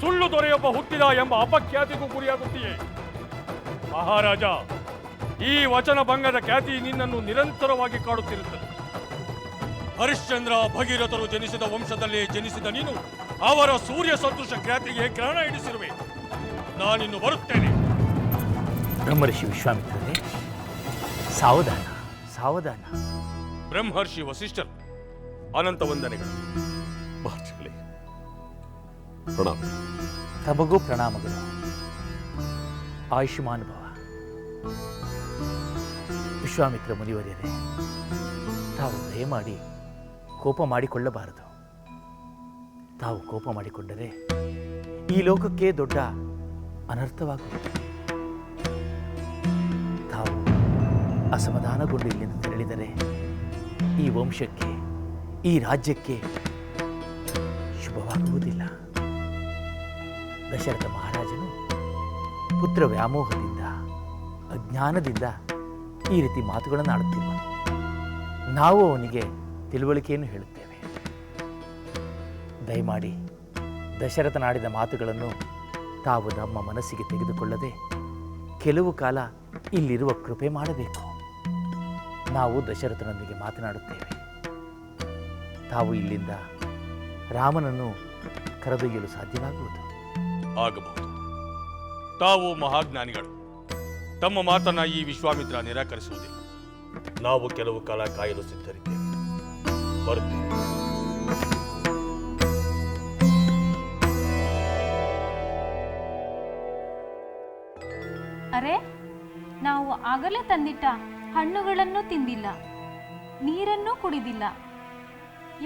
ಸುಳ್ಳು ದೊರೆಯೊಬ್ಬ ಹುಟ್ಟಿದ ಎಂಬ ಅಪಖ್ಯಾತಿಗೂ ಗುರಿಯಾಗುತ್ತೀಯೆ. ಮಹಾರಾಜ, ಈ ವಚನಭಂಗದ ಖ್ಯಾತಿ ನಿನ್ನನ್ನು ನಿರಂತರವಾಗಿ ಕಾಡುತ್ತಿರುತ್ತದೆ. ಹರಿಶ್ಚಂದ್ರ ಭಗೀರಥರು ಜನಿಸಿದ ವಂಶದಲ್ಲೇ ಜನಿಸಿದ ನೀನು ಅವರ ಸೂರ್ಯ ಸದೃಶ ಖ್ಯಾತಿಗೆ ಗ್ರಹಣ ಹಿಡಿಸಿರುವೆ. ನಾನಿನ್ನು ಬರುತ್ತೇನೆ. ಬ್ರಹ್ಮರ್ಷಿ ವಿಶ್ವಾಮಿತ್ರರೇ, ಸಾವಧಾನ ಸಾವಧಾನ. ಬ್ರಹ್ಮರ್ಷಿ ವಸಿಷ್ಠರು, ಅನಂತ ವಂದನೆಗಳು. ಮಹರ್ಷಿಗಳೇ, ಪ್ರಣಾಮ. ತಮಗೂ ಪ್ರಣಾಮಗಳು. ಆಯುಷ್ಮಾನ್ ಭವ. ವಿಶ್ವಾಮಿತ್ರ ಮುನಿವರ್ಯರೇ, ತಾವು ದಯಮಾಡಿ ಕೋಪ ಮಾಡಿಕೊಳ್ಳಬಾರದು. ತಾವು ಕೋಪ ಮಾಡಿಕೊಂಡರೆ ಈ ಲೋಕಕ್ಕೆ ದೊಡ್ಡ ಅನರ್ಥವಾಗುವುದು. ತಾವು ಅಸಮಾಧಾನಗೊಂಡು ಇಲ್ಲಿಂದ ತೆರಳಿದರೆ ಈ ವಂಶಕ್ಕೆ, ಈ ರಾಜ್ಯಕ್ಕೆ ಶುಭವಾಗುವುದಿಲ್ಲ. ದಶರಥ ಮಹಾರಾಜನು ಪುತ್ರ ವ್ಯಾಮೋಹದಿಂದ, ಅಜ್ಞಾನದಿಂದ ಈ ರೀತಿ ಮಾತುಗಳನ್ನು ಆಡುತ್ತಿರುವನು. ನಾವು ಅವನಿಗೆ ತಿಳುವಳಿಕೆಯನ್ನು ಹೇಳುತ್ತೇವೆ. ದಯಮಾಡಿ ದಶರಥನಾಡಿದ ಮಾತುಗಳನ್ನು ತಾವು ನಮ್ಮ ಮನಸ್ಸಿಗೆ ತೆಗೆದುಕೊಳ್ಳದೆ ಕೆಲವು ಕಾಲ ಇಲ್ಲಿರುವ ಕೃಪೆ ಮಾಡಬೇಕು. ನಾವು ದಶರಥನೊಂದಿಗೆ ಮಾತನಾಡುತ್ತೇವೆ. ತಾವು ಇಲ್ಲಿಂದ ರಾಮನನ್ನು ಕರೆದೊಯ್ಯಲು ಸಾಧ್ಯವಾಗುವುದು. ಆಗಬಹುದು. ತಾವು ಮಹಾಜ್ಞಾನಿಗಳು. ತಮ್ಮ ಮಾತನ್ನ ಈ ವಿಶ್ವಾಮಿತ್ರ ನಿರಾಕರಿಸುವುದಿಲ್ಲ. ನಾವು ಕೆಲವು ಕಾಲ ಕಾಯಲು ಸಿದ್ಧರಿದ್ದೇವೆ. ಬರುತ್ತೇವೆ. ಅರೆ, ನಾವು ಆಗಲೇ ತಂದಿಟ್ಟ ಹಣ್ಣುಗಳನ್ನು ತಿಂದಿಲ್ಲ, ನೀರನ್ನು ಕುಡಿದಿಲ್ಲ.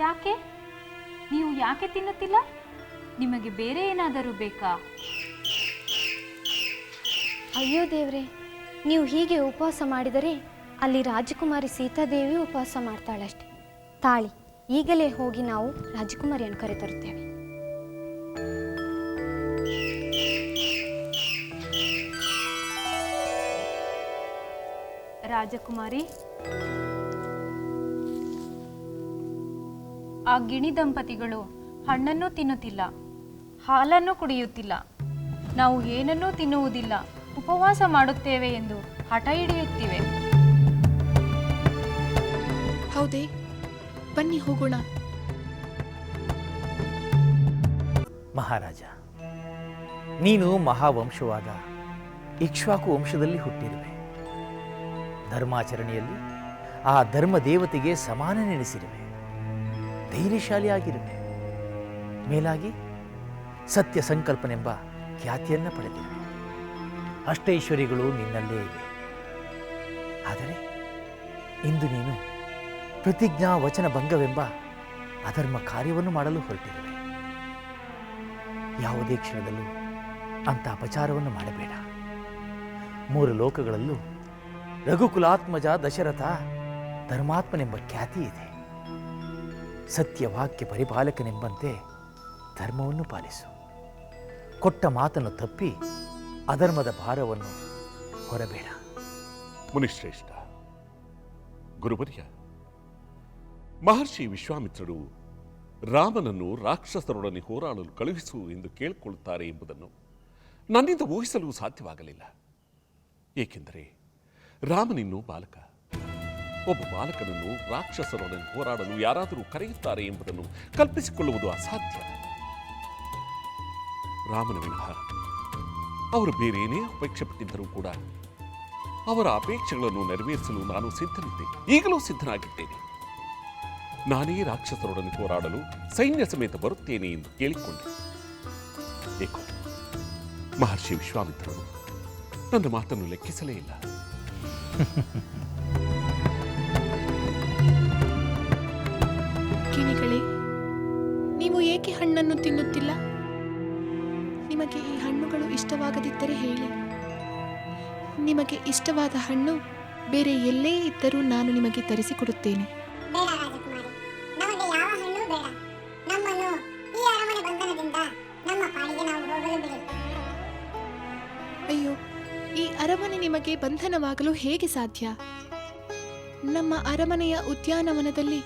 ಯಾಕೆ? ನೀವು ಯಾಕೆ ತಿನ್ನುತ್ತಿಲ್ಲ? ನಿಮಗೆ ಬೇರೆ ಏನಾದರೂ ಬೇಕಾ? ಅಯ್ಯೋ ದೇವ್ರೆ, ನೀವು ಹೀಗೆ ಉಪವಾಸ ಮಾಡಿದರೆ ಅಲ್ಲಿ ರಾಜಕುಮಾರಿ ಸೀತಾದೇವಿ ಉಪವಾಸ ಮಾಡ್ತಾಳಷ್ಟೆ. ತಾಳಿ, ಈಗಲೇ ಹೋಗಿ ನಾವು ರಾಜಕುಮಾರಿಯನ್ನು ಕರೆತರುತ್ತೇವೆ. ರಾಜಕುಮಾರಿ, ಆ ಗಿಣಿ ದಂಪತಿಗಳು ಹಣ್ಣನ್ನು ತಿನ್ನುತ್ತಿಲ್ಲ, ಹಾಲನ್ನು ಕುಡಿಯುತ್ತಿಲ್ಲ. ನಾವು ಏನನ್ನೂ ತಿನ್ನುವುದಿಲ್ಲ, ಉಪವಾಸ ಮಾಡುತ್ತೇವೆ ಎಂದು ಹಠ ಹಿಡಿಯುತ್ತಿವೆ. ಹೌದೇ? ಬನ್ನಿ ಹೋಗೋಣ. ಮಹಾರಾಜ, ನೀನು ಮಹಾವಂಶವಾದ ಇಕ್ಷ್ವಾಕು ವಂಶದಲ್ಲಿ ಹುಟ್ಟಿರುವೆ. ಧರ್ಮಾಚರಣೆಯಲ್ಲಿ ಆ ಧರ್ಮ ದೇವತೆಗೆ ಸಮಾನ ನೆನೆಸಿರುವೆ. ಧೈರ್ಯಶಾಲಿಯಾಗಿರುವೆ. ಮೇಲಾಗಿ ಸತ್ಯ ಸಂಕಲ್ಪನೆಂಬ ಖ್ಯಾತಿಯನ್ನು ಪಡೆದಿರುವೆ. ಅಷ್ಟೈಶ್ವರ್ಯಗಳು ನಿನ್ನಲ್ಲೇ ಇವೆ. ಆದರೆ ಇಂದು ನೀನು ಪ್ರತಿಜ್ಞಾ ವಚನ ಭಂಗವೆಂಬ ಅಧರ್ಮ ಕಾರ್ಯವನ್ನು ಮಾಡಲು ಹೊರಟಿರುವೆ. ಯಾವುದೇ ಕ್ಷಣದಲ್ಲೂ ಅಂಥ ಅಪಚಾರವನ್ನು ಮಾಡಬೇಡ. ಮೂರು ಲೋಕಗಳಲ್ಲೂ ರಘುಕುಲಾತ್ಮಜ ದಶರಥ ಧರ್ಮಾತ್ಮನೆಂಬ ಖ್ಯಾತಿ ಇದೆ. ಸತ್ಯವಾಕ್ಯ ಪರಿಪಾಲಕನೆಂಬಂತೆ ಧರ್ಮವನ್ನು ಪಾಲಿಸು. ಕೊಟ್ಟ ಮಾತನ್ನು ತಪ್ಪಿ ಅಧರ್ಮದ ಭಾರವನ್ನು ಹೊರಬೇಡ. ಮುನಿಶ್ರೇಷ್ಠ, ಗುರುವರ್ಯ, ಮಹರ್ಷಿ ವಿಶ್ವಾಮಿತ್ರರು ರಾಮನನ್ನು ರಾಕ್ಷಸರೊಡನೆ ಹೋರಾಡಲು ಕಳುಹಿಸು ಎಂದು ಕೇಳಿಕೊಳ್ಳುತ್ತಾರೆ ಎಂಬುದನ್ನು ನನ್ನಿಂದ ಊಹಿಸಲು ಸಾಧ್ಯವಾಗಲಿಲ್ಲ. ಏಕೆಂದರೆ ರಾಮನಿನ್ನೂ ಬಾಲಕ. ಒಬ್ಬ ಬಾಲಕನನ್ನು ರಾಕ್ಷಸರೊಡನೆ ಹೋರಾಡಲು ಯಾರಾದರೂ ಕರೆಯುತ್ತಾರೆ ಎಂಬುದನ್ನು ಕಲ್ಪಿಸಿಕೊಳ್ಳುವುದು ಅಸಾಧ್ಯ. ರಾಮನ ವಿನಃ ಅವರು ಬೇರೇನೇ ಅಪೇಕ್ಷೆ ಪಟ್ಟಿದ್ದರೂ ಕೂಡ ಅವರ ಅಪೇಕ್ಷೆಗಳನ್ನು ನೆರವೇರಿಸಲು ನಾನು ಸಿದ್ಧನಿದ್ದೆ, ಈಗಲೂ ಸಿದ್ಧನಾಗಿದ್ದೇನೆ. ನಾನೇ ರಾಕ್ಷಸರೊಡನೆ ಹೋರಾಡಲು ಸೈನ್ಯ ಸಮೇತ ಬರುತ್ತೇನೆ ಎಂದು ಕೇಳಿಕೊಂಡೆ. ಏಕೋ ಮಹರ್ಷಿ ವಿಶ್ವಾಮಿತ್ರರು ನನ್ನ ಮಾತನ್ನು ಲೆಕ್ಕಿಸಲೇ ಇಲ್ಲ. ಕಿವಿಗಳೇ, ನೀವು ಏಕೆ ಹಣ್ಣನ್ನು ತಿನ್ನುತ್ತಿಲ್ಲ? ನಿಮಗೆ ಈ ಹಣ್ಣುಗಳು ಇಷ್ಟವಾಗದಿದ್ದರೆ ಹೇಳಿ. ನಿಮಗೆ ಇಷ್ಟವಾದ ಹಣ್ಣು ಬೇರೆ ಎಲ್ಲೇ ಇದ್ದರೂ ನಾನು ನಿಮಗೆ ತರಿಸಿಕೊಡುತ್ತೇನೆ. ಅಯ್ಯೋ, ಈ ಅರಮನೆ ನಿಮಗೆ ಬಂಧನವಾಗಲು ಹೇಗೆ ಸಾಧ್ಯ? ನಮ್ಮ ಅರಮನೆಯ ಉದ್ಯಾನವನದಲ್ಲಿ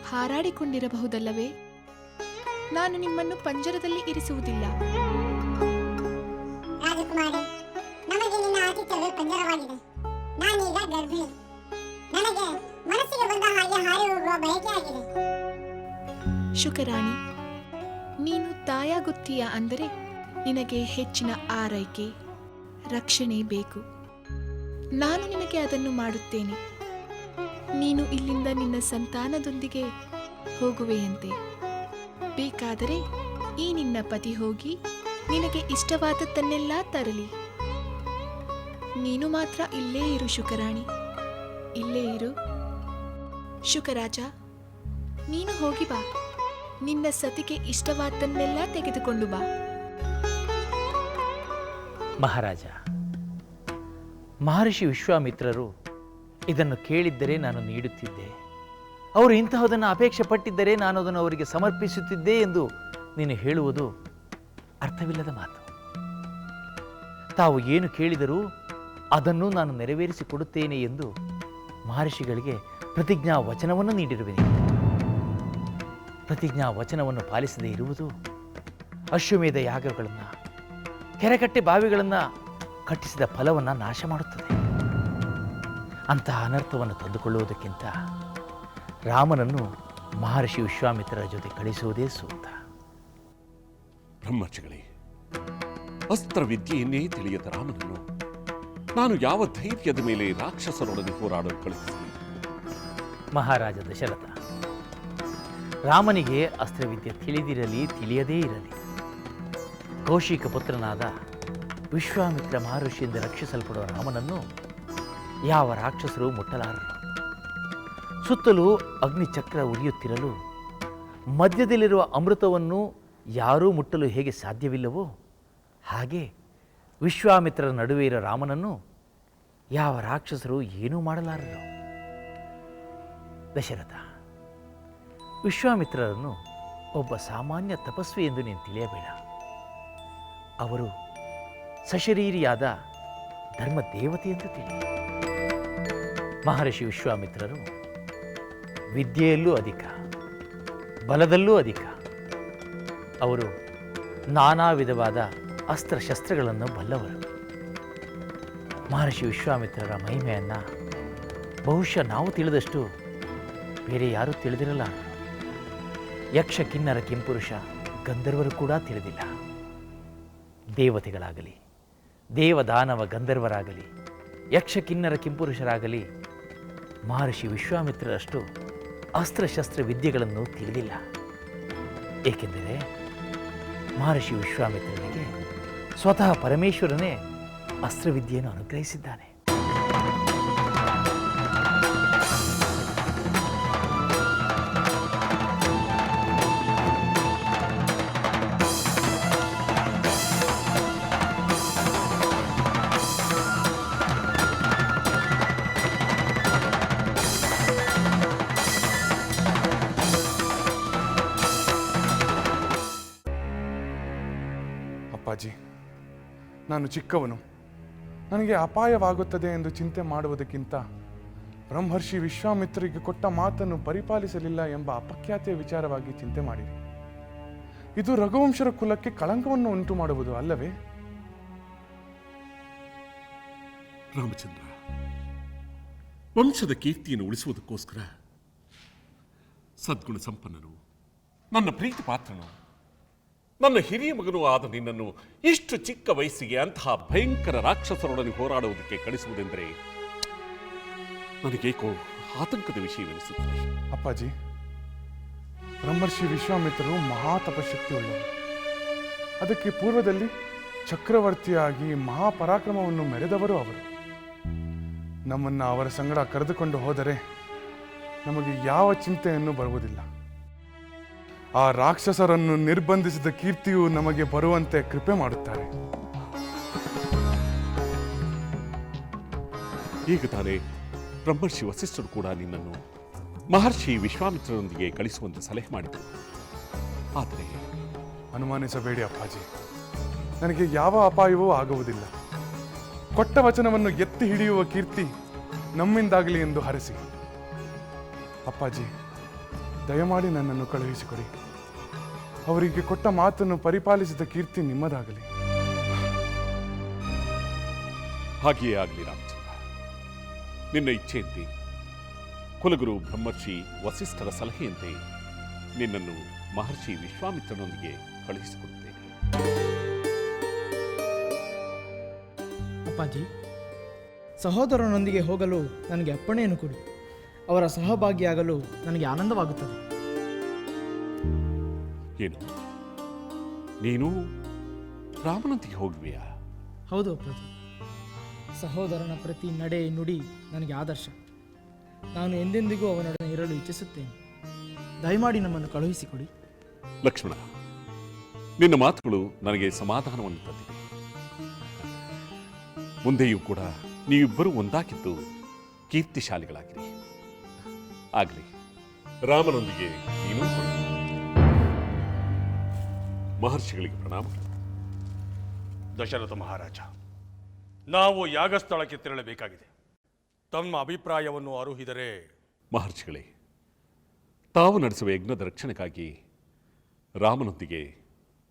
ಹಾರಾಡಿಕೊಂಡಿರಬಹುದಲ್ಲವೇ? ನಾನು ನಿಮ್ಮನ್ನು ಪಂಜರದಲ್ಲಿ ಇರಿಸುವುದಿಲ್ಲ. ರಾಜಕುಮಾರಿ, ನಮಗೆ ನಿನ್ನ ಆತಿಥ್ಯವೇ ಪಂಜರವಾಗಿದೆ. ನಾನೀಗ ಗರ್ಭಿಣಿ. ನನಗೆ ಮನಸ್ಸಿಗೆ ಬಂದ ಹಾಗೆ ಹಾರಿ ಹೋಗುವ ಬಯಕೆ ಆಗಿದೆ. ಶುಕರಾಣಿ, ನೀನು ತಾಯಾಗುತ್ತೀಯ ಅಂದರೆ ನಿನಗೆ ಹೆಚ್ಚಿನ ಆರೈಕೆ, ರಕ್ಷಣೆ ಬೇಕು. ನಾನು ನಿನಗೆ ಅದನ್ನು ಮಾಡುತ್ತೇನೆ. ನೀನು ಇಲ್ಲಿಂದ ನಿನ್ನ ಸಂತಾನದೊಂದಿಗೆ ಹೋಗುವೆಯಂತೆ. ಬೇಕಾದರೆ ಈ ನಿನ್ನ ಪತಿ ಹೋಗಿ ನಿನಗೆ ಇಷ್ಟವಾದದ್ದನ್ನೆಲ್ಲ ತರಲಿ. ನೀನು ಮಾತ್ರ ಇಲ್ಲೇ ಇರು ಶುಕರಾಣಿ, ಇಲ್ಲೇ ಇರು. ಶುಕರಾಜ, ನೀನು ಹೋಗಿ ಬಾ. ನಿನ್ನ ಸತಿಗೆ ಇಷ್ಟವಾದನ್ನೆಲ್ಲ ತೆಗೆದುಕೊಂಡು ಬಾ. ಮಹಾರಾಜ, ಮಹರ್ಷಿ ವಿಶ್ವಾಮಿತ್ರರು ಇದನ್ನು ಕೇಳಿದ್ದರೆ ನಾನು ನೀಡುತ್ತಿದ್ದೆ. ಅವರು ಇಂತಹದನ್ನು ಅಪೇಕ್ಷೆ ಪಟ್ಟಿದ್ದರೆ ನಾನು ಅದನ್ನು ಅವರಿಗೆ ಸಮರ್ಪಿಸುತ್ತಿದ್ದೆ ಎಂದು ನೀನು ಹೇಳುವುದು ಅರ್ಥವಿಲ್ಲದ ಮಾತು. ತಾವು ಏನು ಕೇಳಿದರೂ ಅದನ್ನು ನಾನು ನೆರವೇರಿಸಿಕೊಡುತ್ತೇನೆ ಎಂದು ಮಹರ್ಷಿಗಳಿಗೆ ಪ್ರತಿಜ್ಞಾ ವಚನವನ್ನು ನೀಡಿರುವೆನು. ಪ್ರತಿಜ್ಞಾ ವಚನವನ್ನು ಪಾಲಿಸದೇ ಇರುವುದು ಅಶ್ವಮೇಧ ಯಾಗಗಳನ್ನು, ಕೆರೆಕಟ್ಟೆ ಬಾವಿಗಳನ್ನು ಕಟ್ಟಿಸಿದ ಫಲವನ್ನು ನಾಶ ಮಾಡುತ್ತದೆ. ಅಂತಹ ಅನರ್ಥವನ್ನು ತಂದುಕೊಳ್ಳುವುದಕ್ಕಿಂತ ರಾಮನನ್ನು ಮಹರ್ಷಿ ವಿಶ್ವಾಮಿತ್ರರ ಜೊತೆ ಕಳಿಸುವುದೇ ಸೂಕ್ತ. ಬ್ರಹ್ಮರ್ಷಿಗಳೇ, ಅಸ್ತ್ರವಿದ್ಯೆಯನ್ನೇ ತಿಳಿಯದ ರಾಮನನ್ನು ನಾನು ಯಾವ ಧೈರ್ಯದ ಮೇಲೆ ರಾಕ್ಷಸರೊಡನೆ ಹೋರಾಡಲು ಕಳುಹಿಸಲಿ? ಮಹಾರಾಜ ದಶರಥ, ರಾಮನಿಗೆ ಅಸ್ತ್ರವಿದ್ಯೆ ತಿಳಿದಿರಲಿ ತಿಳಿಯದೇ ಇರಲಿ, ಕೌಶಿಕ ಪುತ್ರನಾದ ವಿಶ್ವಾಮಿತ್ರ ಮಹರ್ಷಿಯಿಂದ ರಕ್ಷಿಸಲ್ಪಡುವ ರಾಮನನ್ನು ಯಾವ ರಾಕ್ಷಸರು ಮುಟ್ಟಲಾರರು. ಸುತ್ತಲೂ ಅಗ್ನಿಚಕ್ರ ಉರಿಯುತ್ತಿರಲು ಮಧ್ಯದಲ್ಲಿರುವ ಅಮೃತವನ್ನು ಯಾರೂ ಮುಟ್ಟಲು ಹೇಗೆ ಸಾಧ್ಯವಿಲ್ಲವೋ ಹಾಗೆ ವಿಶ್ವಾಮಿತ್ರರ ನಡುವೆ ಇರೋ ರಾಮನನ್ನು ಯಾವ ರಾಕ್ಷಸರು ಏನೂ ಮಾಡಲಾರರು. ದಶರಥ, ವಿಶ್ವಾಮಿತ್ರರನ್ನು ಒಬ್ಬ ಸಾಮಾನ್ಯ ತಪಸ್ವಿ ಎಂದು ನೀನು ತಿಳಿಯಬೇಡ. ಅವರು ಸಶರೀರಿಯಾದ ಧರ್ಮ ದೇವತೆ ಎಂದು ತಿಳಿ. ಮಹರ್ಷಿ ವಿಶ್ವಾಮಿತ್ರರು ವಿದ್ಯೆಯಲ್ಲೂ ಅಧಿಕ, ಬಲದಲ್ಲೂ ಅಧಿಕ. ಅವರು ನಾನಾ ವಿಧವಾದ ಅಸ್ತ್ರಶಸ್ತ್ರಗಳನ್ನು ಬಲ್ಲವರು. ಮಹರ್ಷಿ ವಿಶ್ವಾಮಿತ್ರರ ಮಹಿಮೆಯನ್ನು ಬಹುಶಃ ನಾವು ತಿಳಿದಷ್ಟು ಬೇರೆ ಯಾರೂ ತಿಳಿದಿರಲ್ಲ. ಯಕ್ಷ ಕಿನ್ನರ ಕಿಂಪುರುಷ ಗಂಧರ್ವರು ಕೂಡ ತಿಳಿದಿಲ್ಲ. ದೇವತೆಗಳಾಗಲಿ, ದೇವದಾನವ ಗಂಧರ್ವರಾಗಲಿ, ಯಕ್ಷ ಕಿನ್ನರ ಕಿಂಪುರುಷರಾಗಲಿ ಮಹರ್ಷಿ ವಿಶ್ವಾಮಿತ್ರರಷ್ಟು ಅಸ್ತ್ರಶಸ್ತ್ರ ವಿದ್ಯೆಗಳನ್ನು ತಿಳಿದಿಲ್ಲ. ಏಕೆಂದರೆ ಮಹರ್ಷಿ ವಿಶ್ವಾಮಿತ್ರನಿಗೆ ಸ್ವತಃ ಪರಮೇಶ್ವರನೇ ಅಸ್ತ್ರವಿದ್ಯೆಯನ್ನು ಅನುಗ್ರಹಿಸಿದ್ದಾನೆ. ನಾನು ಚಿಕ್ಕವನು, ನನಗೆ ಅಪಾಯವಾಗುತ್ತದೆ ಎಂದು ಚಿಂತೆ ಮಾಡುವುದಕ್ಕಿಂತ ಬ್ರಹ್ಮರ್ಷಿ ವಿಶ್ವಾಮಿತ್ರರಿಗೆ ಕೊಟ್ಟ ಮಾತನ್ನು ಪರಿಪಾಲಿಸಲಿಲ್ಲ ಎಂಬ ಅಪಖ್ಯಾತಿಯ ವಿಚಾರವಾಗಿ ಚಿಂತೆ ಮಾಡಿರಿ. ಇದು ರಘುವಂಶರ ಕುಲಕ್ಕೆ ಕಳಂಕವನ್ನು ಉಂಟು ಮಾಡುವುದು ಅಲ್ಲವೇ? ರಾಮಚಂದ್ರ, ವಂಶದ ಕೀರ್ತಿಯನ್ನು ಉಳಿಸುವುದಕ್ಕೋಸ್ಕರ ಸದ್ಗುಣ ಸಂಪನ್ನನು, ನನ್ನ ಪ್ರೀತಿ ಪಾತ್ರನು, ನನ್ನ ಹಿರಿಯ ಮಗನೂ ಆದ ನಿನ್ನನ್ನು ಇಷ್ಟು ಚಿಕ್ಕ ವಯಸ್ಸಿಗೆ ಅಂತಹ ಭಯಂಕರ ರಾಕ್ಷಸರೊಡನೆ ಹೋರಾಡುವುದಕ್ಕೆ ಕಳಿಸುವುದೆಂದರೆ ನನಗೇಕೋ ಆತಂಕದ ವಿಷಯವೆನಿಸುತ್ತದೆ. ಅಪ್ಪಾಜಿ, ಬ್ರಹ್ಮರ್ಷಿ ವಿಶ್ವಾಮಿತ್ರರು ಮಹಾ ತಪಶಕ್ತಿಯುಳ್ಳವರು. ಅದಕ್ಕೆ ಪೂರ್ವದಲ್ಲಿ ಚಕ್ರವರ್ತಿಯಾಗಿ ಮಹಾಪರಾಕ್ರಮವನ್ನು ಮೆರೆದವರು ಅವರು. ನಮ್ಮನ್ನು ಅವರ ಸಂಗಡ ಕರೆದುಕೊಂಡು ಹೋದರೆ ನಮಗೆ ಯಾವ ಚಿಂತೆಯನ್ನು ಬರುವುದಿಲ್ಲ. ಆ ರಾಕ್ಷಸರನ್ನು ನಿರ್ಬಂಧಿಸಿದ ಕೀರ್ತಿಯು ನಮಗೆ ಬರುವಂತೆ ಕೃಪೆ ಮಾಡುತ್ತಾರೆ. ಈಗ ತಾನೇ ಬ್ರಹ್ಮರ್ಷಿ ವಸಿಷ್ಠರು ಕೂಡ ನಿನ್ನನ್ನು ಮಹರ್ಷಿ ವಿಶ್ವಾಮಿತ್ರರೊಂದಿಗೆ ಕಳಿಸುವಂತೆ ಸಲಹೆ ಮಾಡಿದರು. ಆದರೆ ಅನುಮಾನಿಸಬೇಡಿ ಅಪ್ಪಾಜಿ, ನನಗೆ ಯಾವ ಅಪಾಯವೂ ಆಗುವುದಿಲ್ಲ. ಕೊಟ್ಟ ವಚನವನ್ನು ಎತ್ತಿ ಹಿಡಿಯುವ ಕೀರ್ತಿ ನಮ್ಮಿಂದಾಗಲಿ ಎಂದು ಹರಸಿ. ಅಪ್ಪಾಜಿ, ದಯಮಾಡಿ ನನ್ನನ್ನು ಕಳುಹಿಸಿಕೊಡಿ. ಅವರಿಗೆ ಕೊಟ್ಟ ಮಾತನ್ನು ಪರಿಪಾಲಿಸಿದ ಕೀರ್ತಿ ನಿಮ್ಮದಾಗಲಿ. ಹಾಗೆಯೇ ಆಗಲಿ ರಾಮಚಂದ್ರ. ನಿನ್ನ ಇಚ್ಛೆಯಂತೆ, ಕುಲಗುರು ಬ್ರಹ್ಮರ್ಷಿ ವಸಿಷ್ಠರ ಸಲಹೆಯಂತೆ ನಿನ್ನನ್ನು ಮಹರ್ಷಿ ವಿಶ್ವಾಮಿತ್ರನೊಂದಿಗೆ ಕಳುಹಿಸಿಕೊಡುತ್ತೇನೆ. ಅಪ್ಪಾಜಿ, ಸಹೋದರನೊಂದಿಗೆ ಹೋಗಲು ನನಗೆ ಅಪ್ಪಣೆಯನ್ನು ಕೊಡಿ. ಅವರ ಸಹಭಾಗಿಯಾಗಲು ನನಗೆ ಆನಂದವಾಗುತ್ತದೆ. ಏನು, ನೀನು ರಾಮನೊಂದಿಗೆ ಹೋಗುವೆಯಾ? ಹೌದು ಅಪ್ಪಾಜಿ. ಸಹೋದರನ ಪ್ರತಿ ನಡೆ ನುಡಿ ನನಗೆ ಆದರ್ಶ. ನಾನು ಎಂದೆಂದಿಗೂ ಅವನೊಡನೆ ಇರಲು ಇಚ್ಛಿಸುತ್ತೇನೆ. ದಯಮಾಡಿ ನಮ್ಮನ್ನು ಕಳುಹಿಸಿಕೊಡಿ. ಲಕ್ಷ್ಮಣ, ನಿನ್ನ ಮಾತುಗಳು ನನಗೆ ಸಮಾಧಾನವನ್ನು ತಂದಿವೆ. ಮುಂದೆಯೂ ಕೂಡ ನೀವಿಬ್ಬರೂ ಒಂದಾಗಿದ್ದು ಕೀರ್ತಿಶಾಲಿಗಳಾಗಿರಿ. ಆಗಲಿ, ರಾಮನೊಂದಿಗೆ ನೀನು ಹೊರಡು. ಮಹರ್ಷಿಗಳಿಗೆ ಪ್ರಣಾಮಗಳು. ದಶರಥ ಮಹಾರಾಜ, ನಾವು ಯಾಗಸ್ಥಳಕ್ಕೆ ತೆರಳಬೇಕಾಗಿದೆ. ತಮ್ಮ ಅಭಿಪ್ರಾಯವನ್ನು ಅರುಹಿದರೆ. ಮಹರ್ಷಿಗಳೇ, ತಾವು ನಡೆಸುವ ಯಜ್ಞದ ರಕ್ಷಣೆಗಾಗಿ ರಾಮನೊಂದಿಗೆ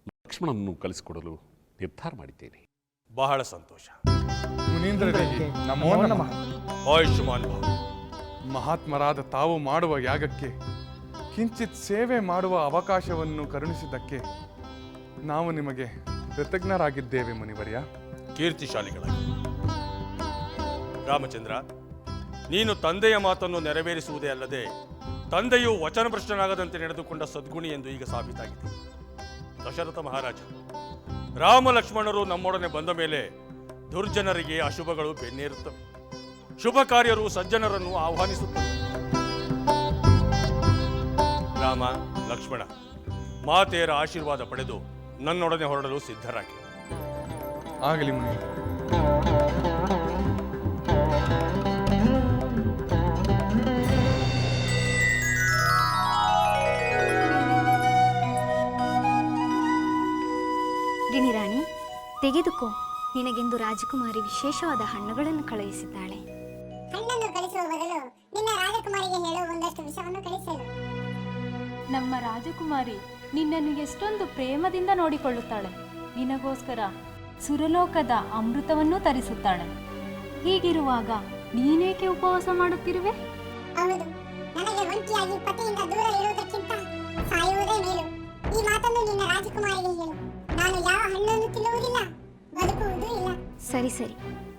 ಲಕ್ಷ್ಮಣನನ್ನು ಕಲಿಸಿಕೊಡಲು ನಿರ್ಧಾರ ಮಾಡಿದ್ದೇನೆ. ಬಹಳ ಸಂತೋಷ. ಮುನೀಂದ್ರರಿಗೆ ನಮೋ ನಮಃ. ಆಯುಷ್ಮಾನ್ ಭವ. ಮಹಾತ್ಮರಾದ ತಾವು ಮಾಡುವ ಯಾಗಕ್ಕೆ ಕಿಂಚಿತ್ ಸೇವೆ ಮಾಡುವ ಅವಕಾಶವನ್ನು ಕರುಣಿಸಿದ್ದಕ್ಕೆ ನಾವು ನಿಮಗೆ ಕೃತಜ್ಞರಾಗಿದ್ದೇವೆ ಮುನಿವರ್ಯ. ಕೀರ್ತಿಶಾಲಿಗಳಾಗಿ. ರಾಮಚಂದ್ರ, ನೀನು ತಂದೆಯ ಮಾತನ್ನು ನೆರವೇರಿಸುವುದೇ ಅಲ್ಲದೆ ತಂದೆಯು ವಚನಭ್ರಷ್ಟನಾಗದಂತೆ ನಡೆದುಕೊಂಡ ಸದ್ಗುಣಿ ಎಂದು ಈಗ ಸಾಬೀತಾಗಿದೆ. ದಶರಥ ಮಹಾರಾಜ, ರಾಮ ಲಕ್ಷ್ಮಣರು ನಮ್ಮೊಡನೆ ಬಂದ ಮೇಲೆ ದುರ್ಜನರಿಗೆ ಅಶುಭಗಳು ಬೆನ್ನೇರುತ್ತವೆ, ಶುಭ ಕಾರ್ಯರು ಸಜ್ಜನರನ್ನು ಆಹ್ವಾನಿಸುತ್ತವೆ. ರಾಮ ಲಕ್ಷ್ಮಣ, ಮಾತೆಯರ ಆಶೀರ್ವಾದ ಪಡೆದು ನನ್ನೊಡನೆ ಹೊರಡಲು ಸಿದ್ಧರಾಗಿ. ಆಗಲಿ ಮುನಿ. ಗಿಣಿರಾಣಿ, ತೆಗೆದುಕೋ. ನಿನಗೆಂದು ರಾಜಕುಮಾರಿ ವಿಶೇಷವಾದ ಹಣ್ಣುಗಳನ್ನು ಕಳುಹಿಸಿದ್ದಾಳೆ. ಹಣ್ಣನ್ನು ಕಳಿಸುವ ಬದಲು ನಿನ್ನ ರಾಜಕುಮಾರಿಗೆ ಹೇಳುವ ಒಂದಷ್ಟು ವಿಷಯವನ್ನು ಕಳಿಸಲು. ನಮ್ಮ ರಾಜಕುಮಾರಿ ನಿನ್ನನ್ನು ಎಷ್ಟೊಂದು ಪ್ರೇಮದಿಂದ ನೋಡಿಕೊಳ್ಳುತ್ತಾಳೆ. ನಿನಗೋಸ್ಕರ ಸುರಲೋಕದ ಅಮೃತವನ್ನೂ ತರಿಸುತ್ತಾಳೆ. ಹೀಗಿರುವಾಗ ನೀನೇಕೆ ಉಪವಾಸ ಮಾಡುತ್ತಿರುವೆ? ಹೌದು, ನನಗೆ ಒಂಟಿಯಾಗಿ ಪತಿಯಿಂದ ದೂರ ಇರುವುದಕ್ಕಿಂತ ಸಾಯುವುದೇ ಮೇಲು. ಈ ಮಾತನ್ನು ನಿನ್ನ ರಾಜಕುಮಾರಿಗೆ ಹೇಳು. ನಾನು ಯಾವ ಹಣ್ಣನ್ನು ತಿನ್ನುವುದಿಲ್ಲ, ಬದುಕುವುದೂ ಇಲ್ಲ. ಸರಿ ಸರಿ,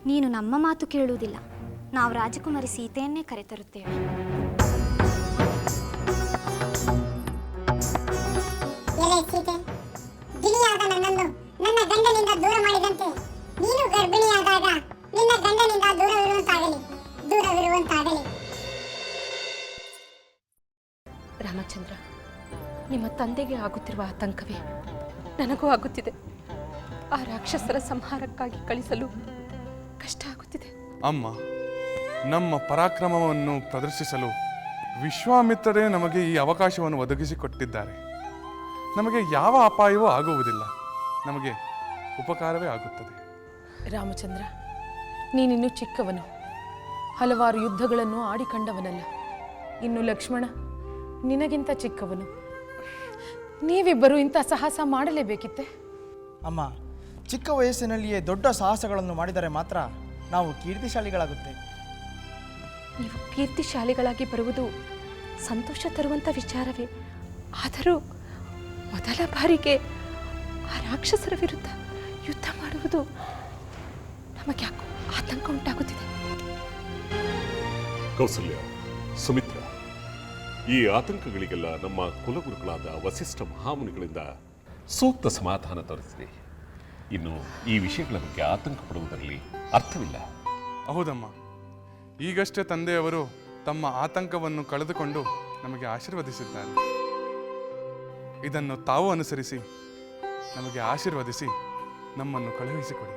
ನೀನು ನಮ್ಮ ಮಾತು ಕೇಳುವುದಿಲ್ಲ. ನಾವು ರಾಜಕುಮಾರಿ ಸೀತೆಯನ್ನೇ ಕರೆತರುತ್ತೇವೆ. ಎಲೆ ಸೀತೆ, ಗಿಳಿಯಾದ ನನ್ನನ್ನು ನನ್ನ ಗಂಡನಿಂದ ದೂರ ಮಾಡಿದಂತೆ ನೀನು ಗರ್ಭಿಣಿಯಾದಾಗ ನಿನ್ನ ಗಂಡನಿಂದ ದೂರವಿರುವಂತಾಗಲಿ. ರಾಮಚಂದ್ರ, ನಿಮ್ಮ ತಂದೆಗೆ ಆಗುತ್ತಿರುವ ಆತಂಕವೇ ನನಗೂ ಆಗುತ್ತಿದೆ. ಆ ರಾಕ್ಷಸರ ಸಂಹಾರಕ್ಕಾಗಿ ಕಳಿಸಲು ಕಷ್ಟ ಆಗುತ್ತಿದೆ. ಅಮ್ಮ, ನಮ್ಮ ಪರಾಕ್ರಮವನ್ನು ಪ್ರದರ್ಶಿಸಲು ವಿಶ್ವಾಮಿತ್ರರೇ ನಮಗೆ ಈ ಅವಕಾಶವನ್ನು ಒದಗಿಸಿಕೊಟ್ಟಿದ್ದಾರೆ. ನಮಗೆ ಯಾವ ಅಪಾಯವೂ ಆಗುವುದಿಲ್ಲ, ನಮಗೆ ಉಪಕಾರವೇ ಆಗುತ್ತದೆ. ರಾಮಚಂದ್ರ, ನೀನಿನ್ನು ಚಿಕ್ಕವನು, ಹಲವಾರು ಯುದ್ಧಗಳನ್ನು ಆಡಿಕೊಂಡವನಲ್ಲ. ಇನ್ನು ಲಕ್ಷ್ಮಣ ನಿನಗಿಂತ ಚಿಕ್ಕವನು. ನೀವಿಬ್ಬರು ಇಂಥ ಸಾಹಸ ಮಾಡಲೇಬೇಕಿತ್ತೆ. ಅಮ್ಮ, ಚಿಕ್ಕ ವಯಸ್ಸಿನಲ್ಲಿಯೇ ದೊಡ್ಡ ಸಾಹಸಗಳನ್ನು ಮಾಡಿದರೆ ಮಾತ್ರ ನಾವು ಕೀರ್ತಿಶಾಲಿಗಳಾಗುತ್ತೇವೆ. ನೀವು ಕೀರ್ತಿಶಾಲಿಗಳಾಗಿ ಬರುವುದು ಸಂತೋಷ ತರುವಂಥ ವಿಚಾರವೇ. ಆದರೂ ಮೊದಲ ಬಾರಿಗೆ ಆ ರಾಕ್ಷಸರ ವಿರುದ್ಧ ಯುದ್ಧ ಮಾಡುವುದು ನಮಗೆ ಯಾಕೋ ಆತಂಕ ಉಂಟಾಗುತ್ತಿದೆ. ಕೌಸಲ್ಯ, ಸುಮಿತ್ರ, ಈ ಆತಂಕಗಳಿಗೆಲ್ಲ ನಮ್ಮ ಕುಲಗುರುಗಳಾದ ವಸಿಷ್ಠ ಮಹಾಮುನಿಗಳಿಂದ ಸೂಕ್ತ ಸಮಾಧಾನ ದೊರೆತಿದೆ. ಇನ್ನು ಈ ವಿಷಯಗಳ ಬಗ್ಗೆ ಆತಂಕ ಪಡುವುದರಲ್ಲಿ ಅರ್ಥವಿಲ್ಲ. ಹೌದಮ್ಮ, ಈಗಷ್ಟೇ ತಂದೆಯವರು ತಮ್ಮ ಆತಂಕವನ್ನು ಕಳೆದುಕೊಂಡು ನಮಗೆ ಆಶೀರ್ವದಿಸಿದ್ದಾರೆ. ಇದನ್ನು ತಾವು ಅನುಸರಿಸಿ ನಮಗೆ ಆಶೀರ್ವದಿಸಿ ನಮ್ಮನ್ನು ಕಳುಹಿಸಿಕೊಡಿ.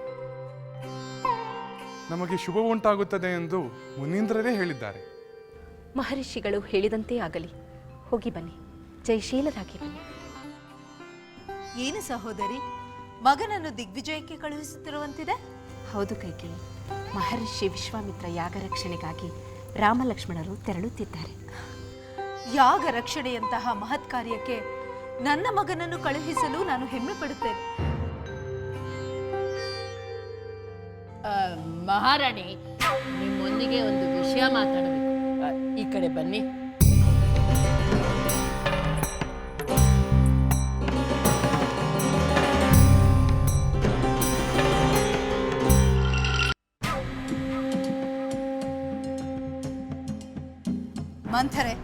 ನಮಗೆ ಶುಭ ಉಂಟಾಗುತ್ತದೆ ಎಂದು ಮುನೀಂದ್ರರೇ ಹೇಳಿದ್ದಾರೆ. ಮಹರ್ಷಿಗಳು ಹೇಳಿದಂತೆ ಆಗಲಿ. ಹೋಗಿ ಬನ್ನಿ, ಜಯಶೀಲರಾಗಿ ಬನ್ನಿ. ಏನು ಸಹೋದರಿ, ಮಗನನ್ನು ದಿಗ್ವಿಜಯಕ್ಕೆ ಕಳುಹಿಸುತ್ತಿರುವಂತಿದೆ? ಹೌದು ಕೈಕೇಯಿ, ಮಹರ್ಷಿ ವಿಶ್ವಾಮಿತ್ರ ಯಾಗ ರಕ್ಷಣೆಗಾಗಿ ರಾಮಲಕ್ಷ್ಮಣರು ತೆರಳುತ್ತಿದ್ದಾರೆ. ಯಾಗ ರಕ್ಷಣೆಯಂತಹ ಮಹತ್ ಕಾರ್ಯಕ್ಕೆ ನನ್ನ ಮಗನನ್ನು ಕಳುಹಿಸಲು ನಾನು ಹೆಮ್ಮೆ ಪಡುತ್ತೇನೆ. ಮಹಾರಾಣಿ, ನಿಮ್ಮೊಂದಿಗೆ ಒಂದು ವಿಷಯ ಮಾತಾಡಬೇಕು. ಈ ಕಡೆ ಬನ್ನಿ. ಮಂಥರೆ,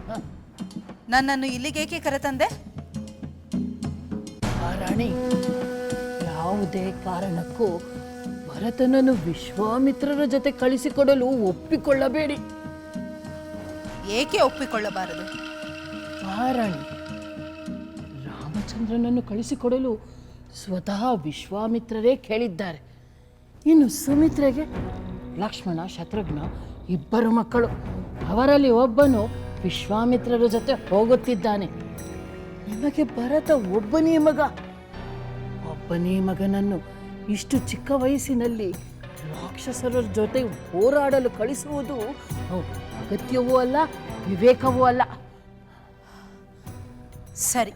ನನ್ನನ್ನು ಇಲ್ಲಿಗೇಕೆ ಕರೆತಂದೆ? ಮಹಾರಾಣಿ, ಯಾವುದೇ ಕಾರಣಕ್ಕೂ ಭರತನನ್ನು ವಿಶ್ವಾಮಿತ್ರರ ಜೊತೆ ಕಳಿಸಿಕೊಡಲು ಒಪ್ಪಿಕೊಳ್ಳಬೇಡಿ. ಏಕೆ ಒಪ್ಪಿಕೊಳ್ಳಬಾರದು? ಮಹಾರಾಣಿ, ರಾಮಚಂದ್ರನನ್ನು ಕಳಿಸಿಕೊಡಲು ಸ್ವತಃ ವಿಶ್ವಾಮಿತ್ರರೇ ಕೇಳಿದ್ದಾರೆ. ಇನ್ನು ಸುಮಿತ್ರೆಗೆ ಲಕ್ಷ್ಮಣ, ಶತ್ರುಘ್ನ ಇಬ್ಬರು ಮಕ್ಕಳು. ಅವರಲ್ಲಿ ಒಬ್ಬನು ವಿಶ್ವಾಮಿತ್ರರ ಜೊತೆ ಹೋಗುತ್ತಿದ್ದಾನೆ. ನಿಮಗೆ ಭರತ ಒಬ್ಬನೇ ಮಗ. ಒಬ್ಬನೇ ಮಗನನ್ನು ಇಷ್ಟು ಚಿಕ್ಕ ವಯಸ್ಸಿನಲ್ಲಿ ರಾಕ್ಷಸರ ಜೊತೆ ಹೋರಾಡಲು ಕಳಿಸುವುದು ಅಗತ್ಯವೂ ಅಲ್ಲ, ವಿವೇಕವೂ ಅಲ್ಲ. ಸರಿ,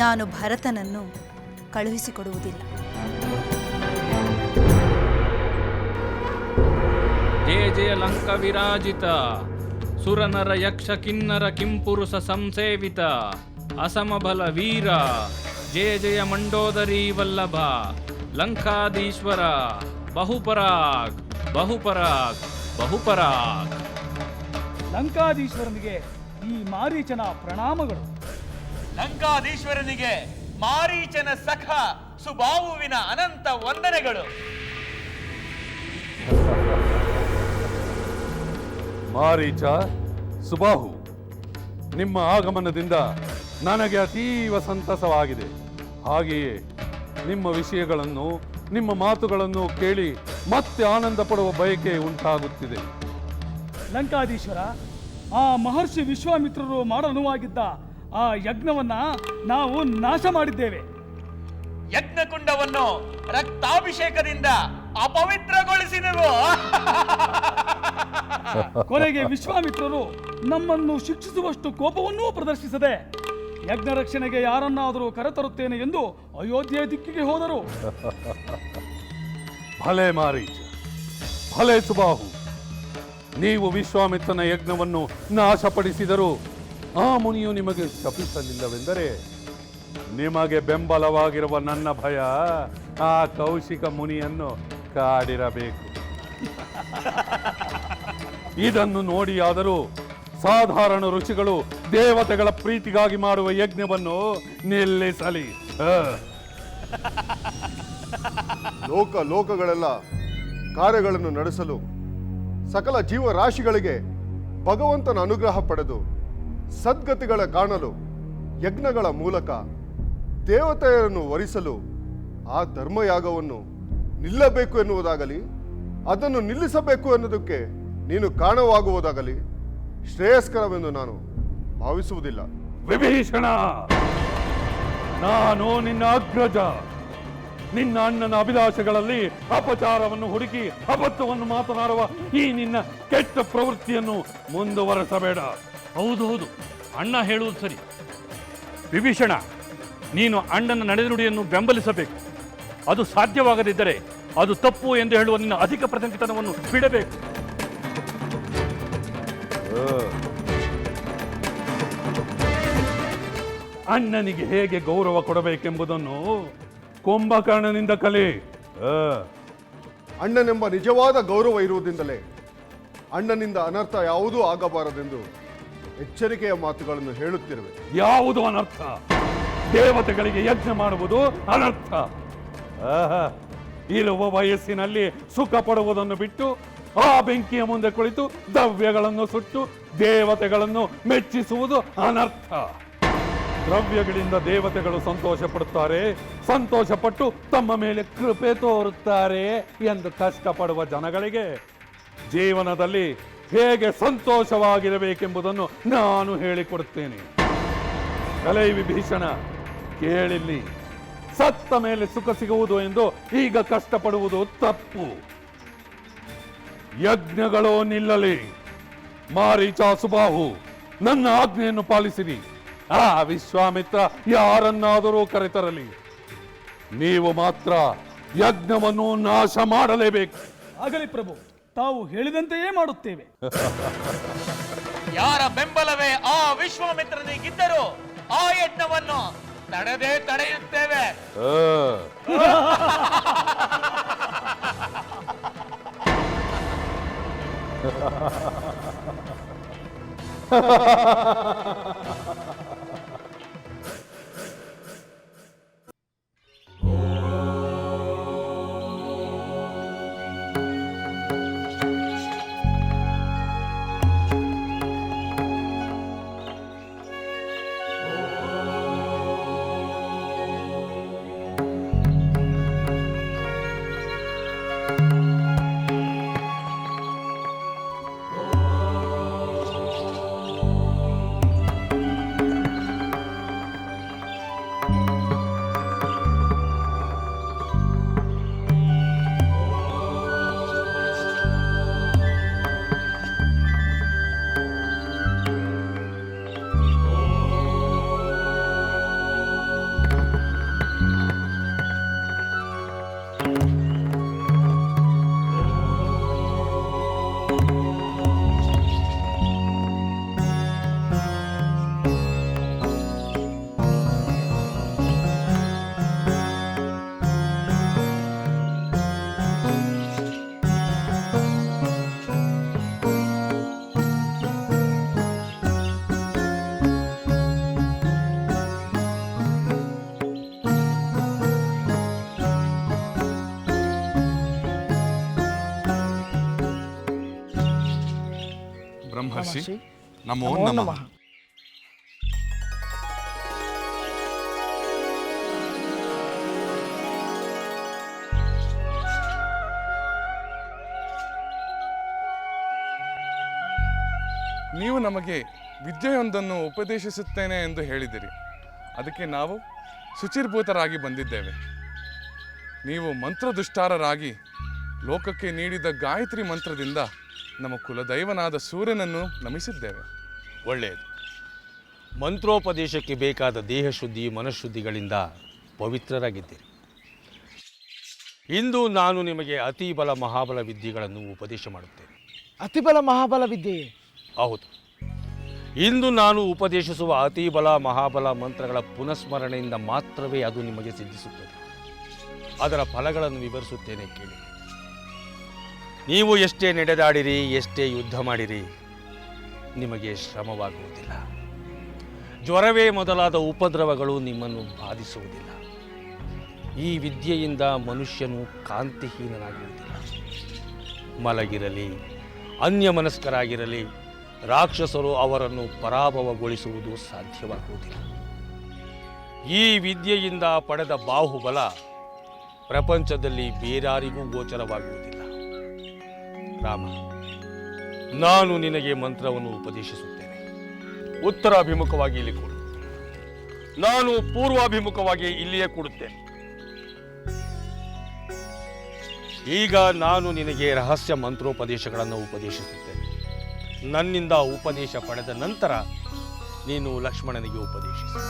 ನಾನು ಭರತನನ್ನು ಕಳುಹಿಸಿಕೊಡುವುದಿಲ್ಲ. ಜಯ ಜಯ ಲಂಕ ವಿರಾಜಿತ, ಸುರನರ ಯಕ್ಷ ಕಿನ್ನರ ಕಿಂಪುರುಷ ಸಂಸೇವಿತ, ಅಸಮಬಲ ವೀರ, ಜಯ ಜಯ ಮಂಡೋದರಿ ವಲ್ಲಭ, ಲಂಕಾಧೀಶ್ವರ, ಬಹುಪರಾಗ್ ಬಹುಪರಾಗ್ ಬಹುಪರಾಗ್. ಲಂಕಾಧೀಶ್ವರನಿಗೆ ಈ ಮಾರೀಚನ ಪ್ರಣಾಮಗಳು. ಲಂಕಾಧೀಶ್ವರನಿಗೆ ಮಾರೀಚನ ಸಖ ಸುಬಾಹುವಿನ ಅನಂತ ವಂದನೆಗಳು. ಮಾರೀಚ, ಸುಬಾಹು, ನಿಮ್ಮ ಆಗಮನದಿಂದ ನನಗೆ ಅತೀವ ಸಂತಸವಾಗಿದೆ. ಹಾಗೆಯೇ ನಿಮ್ಮ ವಿಷಯಗಳನ್ನು, ನಿಮ್ಮ ಮಾತುಗಳನ್ನು ಕೇಳಿ ಮತ್ತೆ ಆನಂದ ಪಡುವ ಬಯಕೆ ಉಂಟಾಗುತ್ತಿದೆ. ಲಂಕಾಧೀಶ್ವರ, ಆ ಮಹರ್ಷಿ ವಿಶ್ವಾಮಿತ್ರರು ಮಾಡನುವಾಗಿದ್ದ ಆ ಯಜ್ಞವನ್ನ ನಾವು ನಾಶ ಮಾಡಿದ್ದೇವೆ. ಯಜ್ಞಕುಂಡವನ್ನು ರಕ್ತಾಭಿಷೇಕದಿಂದ ಅಪವಿತ್ರಗೊಳಿಸಿದೆವು. ಕೊನೆಗೆ ವಿಶ್ವಾಮಿತ್ರರು ನಮ್ಮನ್ನು ಶಿಕ್ಷಿಸುವಷ್ಟು ಕೋಪವನ್ನೂ ಪ್ರದರ್ಶಿಸದೆ ಯಜ್ಞ ರಕ್ಷಣೆಗೆ ಯಾರನ್ನಾದರೂ ಕರೆತರುತ್ತೇನೆ ಎಂದು ಅಯೋಧ್ಯೆ ದಿಕ್ಕಿಗೆ ಹೋದರು. ಭಲೆ ಮಾರೀಚ, ಭಲೆ ಸುಬಾಹು, ನೀವು ವಿಶ್ವಾಮಿತ್ರನ ಯಜ್ಞವನ್ನು ನಾಶಪಡಿಸಿದರೂ ಆ ಮುನಿಯು ನಿಮಗೆ ಶಪಿಸಲಿಲ್ಲವೆಂದರೆ ನಿಮಗೆ ಬೆಂಬಲವಾಗಿರುವ ನನ್ನ ಭಯ ಆ ಕೌಶಿಕ ಮುನಿಯನ್ನು ಕಾಡಿರಬೇಕು. ಇದನ್ನು ನೋಡಿಯಾದರೂ ಸಾಧಾರಣ ಋಷಿಗಳು ದೇವತೆಗಳ ಪ್ರೀತಿಗಾಗಿ ಮಾಡುವ ಯಜ್ಞವನ್ನು ನಿಲ್ಲಿಸಲಿ. ಲೋಕಗಳೆಲ್ಲ ಕಾರ್ಯಗಳನ್ನು ನಡೆಸಲು ಸಕಲ ಜೀವರಾಶಿಗಳಿಗೆ ಭಗವಂತನ ಅನುಗ್ರಹ ಪಡೆದು ಸದ್ಗತಿಗಳ ಕಾಣಲು ಯಜ್ಞಗಳ ಮೂಲಕ ದೇವತೆಯರನ್ನು ವರಿಸಲು ಆ ಧರ್ಮಯಾಗವನ್ನು ನಿಲ್ಲಬೇಕು ಎನ್ನುವುದಾಗಲಿ ಅದನ್ನು ನಿಲ್ಲಿಸಬೇಕು ಎನ್ನುವುದಕ್ಕೆ ನೀನು ಕಾರಣವಾಗುವುದಾಗಲಿ ಶ್ರೇಯಸ್ಕರವೆಂದು ನಾನು ಭಾವಿಸುವುದಿಲ್ಲ. ವಿಭೀಷಣ, ನಾನು ನಿನ್ನ ಅಗ್ರಜ. ನಿನ್ನ ಅಣ್ಣನ ಅಭಿಲಾಷೆಗಳಲ್ಲಿ ಅಪಚಾರವನ್ನು ಹುಡುಕಿ ಅಬದ್ಧವನ್ನು ಮಾತನಾಡುವ ಈ ನಿನ್ನ ಕೆಟ್ಟ ಪ್ರವೃತ್ತಿಯನ್ನು ಮುಂದುವರೆಸಬೇಡ. ಹೌದು, ಅಣ್ಣ ಹೇಳುವುದು ಸರಿ. ವಿಭೀಷಣ, ನೀನು ಅಣ್ಣನ ನಡೆನುಡಿಯನ್ನು ಬೆಂಬಲಿಸಬೇಕು. ಅದು ಸಾಧ್ಯವಾಗದಿದ್ದರೆ ಅದು ತಪ್ಪು ಎಂದು ಹೇಳುವ ನಿನ್ನ ಅಧಿಕ ಪ್ರಸಂಗಿತನವನ್ನು ಬಿಡಬೇಕು. ಅಣ್ಣನಿಗೆ ಹೇಗೆ ಗೌರವ ಕೊಡಬೇಕೆಂಬುದನ್ನು ಕುಂಭಕರ್ಣನಿಂದ ಕಲಿ. ಅಣ್ಣನೆಂಬ ನಿಜವಾದ ಗೌರವ ಇರುವುದರಿಂದಲೇ ಅಣ್ಣನಿಂದ ಅನರ್ಥ ಯಾವುದೂ ಆಗಬಾರದೆಂದು ಎಚ್ಚರಿಕೆಯ ಮಾತುಗಳನ್ನು ಹೇಳುತ್ತಿರುವೆ. ಯಾವುದು ಅನರ್ಥ? ದೇವತೆಗಳಿಗೆ ಯಜ್ಞ ಮಾಡುವುದು ಅನರ್ಥ. ಇರುವ ವಯಸ್ಸಿನಲ್ಲಿ ಸುಖ ಪಡುವುದನ್ನು ಬಿಟ್ಟು ಆ ಬೆಂಕಿಯ ಮುಂದೆ ಕುಳಿತು ದ್ರವ್ಯಗಳನ್ನು ಸುಟ್ಟು ದೇವತೆಗಳನ್ನು ಮೆಚ್ಚಿಸುವುದು ಅನರ್ಥ. ದ್ರವ್ಯಗಳಿಂದ ದೇವತೆಗಳು ಸಂತೋಷ ಪಡುತ್ತಾರೆ, ಸಂತೋಷಪಟ್ಟು ತಮ್ಮ ಮೇಲೆ ಕೃಪೆ ತೋರುತ್ತಾರೆ ಎಂದು ಕಷ್ಟಪಡುವ ಜನಗಳಿಗೆ ಜೀವನದಲ್ಲಿ ಹೇಗೆ ಸಂತೋಷವಾಗಿರಬೇಕೆಂಬುದನ್ನು ನಾನು ಹೇಳಿಕೊಡುತ್ತೇನೆ. ಕಲೈ ವಿಭೀಷಣ, ಕೇಳಿಲ್ಲಿ. ಸತ್ತ ಮೇಲೆ ಸುಖ ಸಿಗುವುದು ಎಂದು ಈಗ ಕಷ್ಟಪಡುವುದು ತಪ್ಪು. ಯಜ್ಞಗಳು ನಿಲ್ಲಲಿ. ಮಾರೀಚ, ಸುಬಾಹು, ನನ್ನ ಆಜ್ಞೆಯನ್ನು ಪಾಲಿಸಿರಿ. ಆ ವಿಶ್ವಾಮಿತ್ರ ಯಾರನ್ನಾದರೂ ಕರೆತರಲಿ, ನೀವು ಮಾತ್ರ ಯಜ್ಞವನ್ನು ನಾಶ ಮಾಡಲೇಬೇಕು. ಆಗಲಿ ಪ್ರಭು, ತಾವು ಹೇಳಿದಂತೆಯೇ ಮಾಡುತ್ತೇವೆ. ಯಾರ ಬೆಂಬಲವೇ ಆ ವಿಶ್ವಾಮಿತ್ರನಿಗಿದ್ದರೂ ಆ ಯಜ್ಞವನ್ನು ತಡೆಯುತ್ತೇವೆ. ಬ್ರಹ್ಮರ್ಷಿ, ನಮೋ ನಮಃ. ನೀವು ನಮಗೆ ವಿದ್ಯೆಯೊಂದನ್ನು ಉಪದೇಶಿಸುತ್ತೇನೆ ಎಂದು ಹೇಳಿದಿರಿ. ಅದಕ್ಕೆ ನಾವು ಶುಚಿರ್ಭೂತರಾಗಿ ಬಂದಿದ್ದೇವೆ. ನೀವು ಮಂತ್ರದುಷ್ಟಾರರಾಗಿ ಲೋಕಕ್ಕೆ ನೀಡಿದ ಗಾಯತ್ರಿ ಮಂತ್ರದಿಂದ ನಮ್ಮ ಕುಲದೈವನಾದ ಸೂರ್ಯನನ್ನು ನಮಿಸಿದ್ದೇವೆ. ಒಳ್ಳೆಯದು. ಮಂತ್ರೋಪದೇಶಕ್ಕೆ ಬೇಕಾದ ದೇಹಶುದ್ಧಿ ಮನಃಶುದ್ಧಿಗಳಿಂದ ಪವಿತ್ರರಾಗಿದ್ದೀರಿ. ಇಂದು ನಾನು ನಿಮಗೆ ಅತಿಬಲ ಮಹಾಬಲ ವಿದ್ಯೆಗಳನ್ನು ಉಪದೇಶ ಮಾಡುತ್ತೇನೆ. ಅತಿಬಲ ಮಹಾಬಲ ವಿದ್ಯೆ? ಹೌದು. ಇಂದು ನಾನು ಉಪದೇಶಿಸುವ ಅತಿಬಲ ಮಹಾಬಲ ಮಂತ್ರಗಳ ಪುನಸ್ಮರಣೆಯಿಂದ ಮಾತ್ರವೇ ಅದು ನಿಮಗೆ ಸಿದ್ಧಿಸುತ್ತದೆ. ಅದರ ಫಲಗಳನ್ನು ವಿವರಿಸುತ್ತೇನೆ, ಕೇಳಿ. ನೀವು ಎಷ್ಟೇ ನಡೆದಾಡಿರಿ, ಎಷ್ಟೇ ಯುದ್ಧ ಮಾಡಿರಿ, ನಿಮಗೆ ಶ್ರಮವಾಗುವುದಿಲ್ಲ. ಜ್ವರವೇ ಮೊದಲಾದ ಉಪದ್ರವಗಳು ನಿಮ್ಮನ್ನು ಬಾಧಿಸುವುದಿಲ್ಲ. ಈ ವಿದ್ಯೆಯಿಂದ ಮನುಷ್ಯನು ಕಾಂತಿಹೀನನಾಗುವುದಿಲ್ಲ. ಮಲಗಿರಲಿ, ಅನ್ಯಮನಸ್ಕರಾಗಿರಲಿ, ರಾಕ್ಷಸರು ಅವರನ್ನು ಪರಾಭವಗೊಳಿಸುವುದು ಸಾಧ್ಯವಾಗುವುದಿಲ್ಲ. ಈ ವಿದ್ಯೆಯಿಂದ ಪಡೆದ ಬಾಹುಬಲ ಪ್ರಪಂಚದಲ್ಲಿ ಬೇರಾರಿಗೂ ಗೋಚರವಾಗುವುದಿಲ್ಲ. ರಾಮ, ನಾನು ನಿನಗೆ ಮಂತ್ರವನ್ನು ಉಪದೇಶಿಸುತ್ತೇನೆ. ಉತ್ತರಾಭಿಮುಖವಾಗಿ ಇಲ್ಲಿ ಕೂಡು. ನಾನು ಪೂರ್ವಾಭಿಮುಖವಾಗಿ ಇಲ್ಲಿಯೇ ಕೂಡುತ್ತೇನೆ. ಈಗ ನಾನು ನಿನಗೆ ರಹಸ್ಯ ಮಂತ್ರೋಪದೇಶಗಳನ್ನು ಉಪದೇಶಿಸುತ್ತೇನೆ. ನನ್ನಿಂದ ಉಪದೇಶ ಪಡೆದ ನಂತರ ನೀನು ಲಕ್ಷ್ಮಣನಿಗೆ ಉಪದೇಶಿಸು.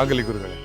ಆಗಲಿ ಗುರುಗಳೇ.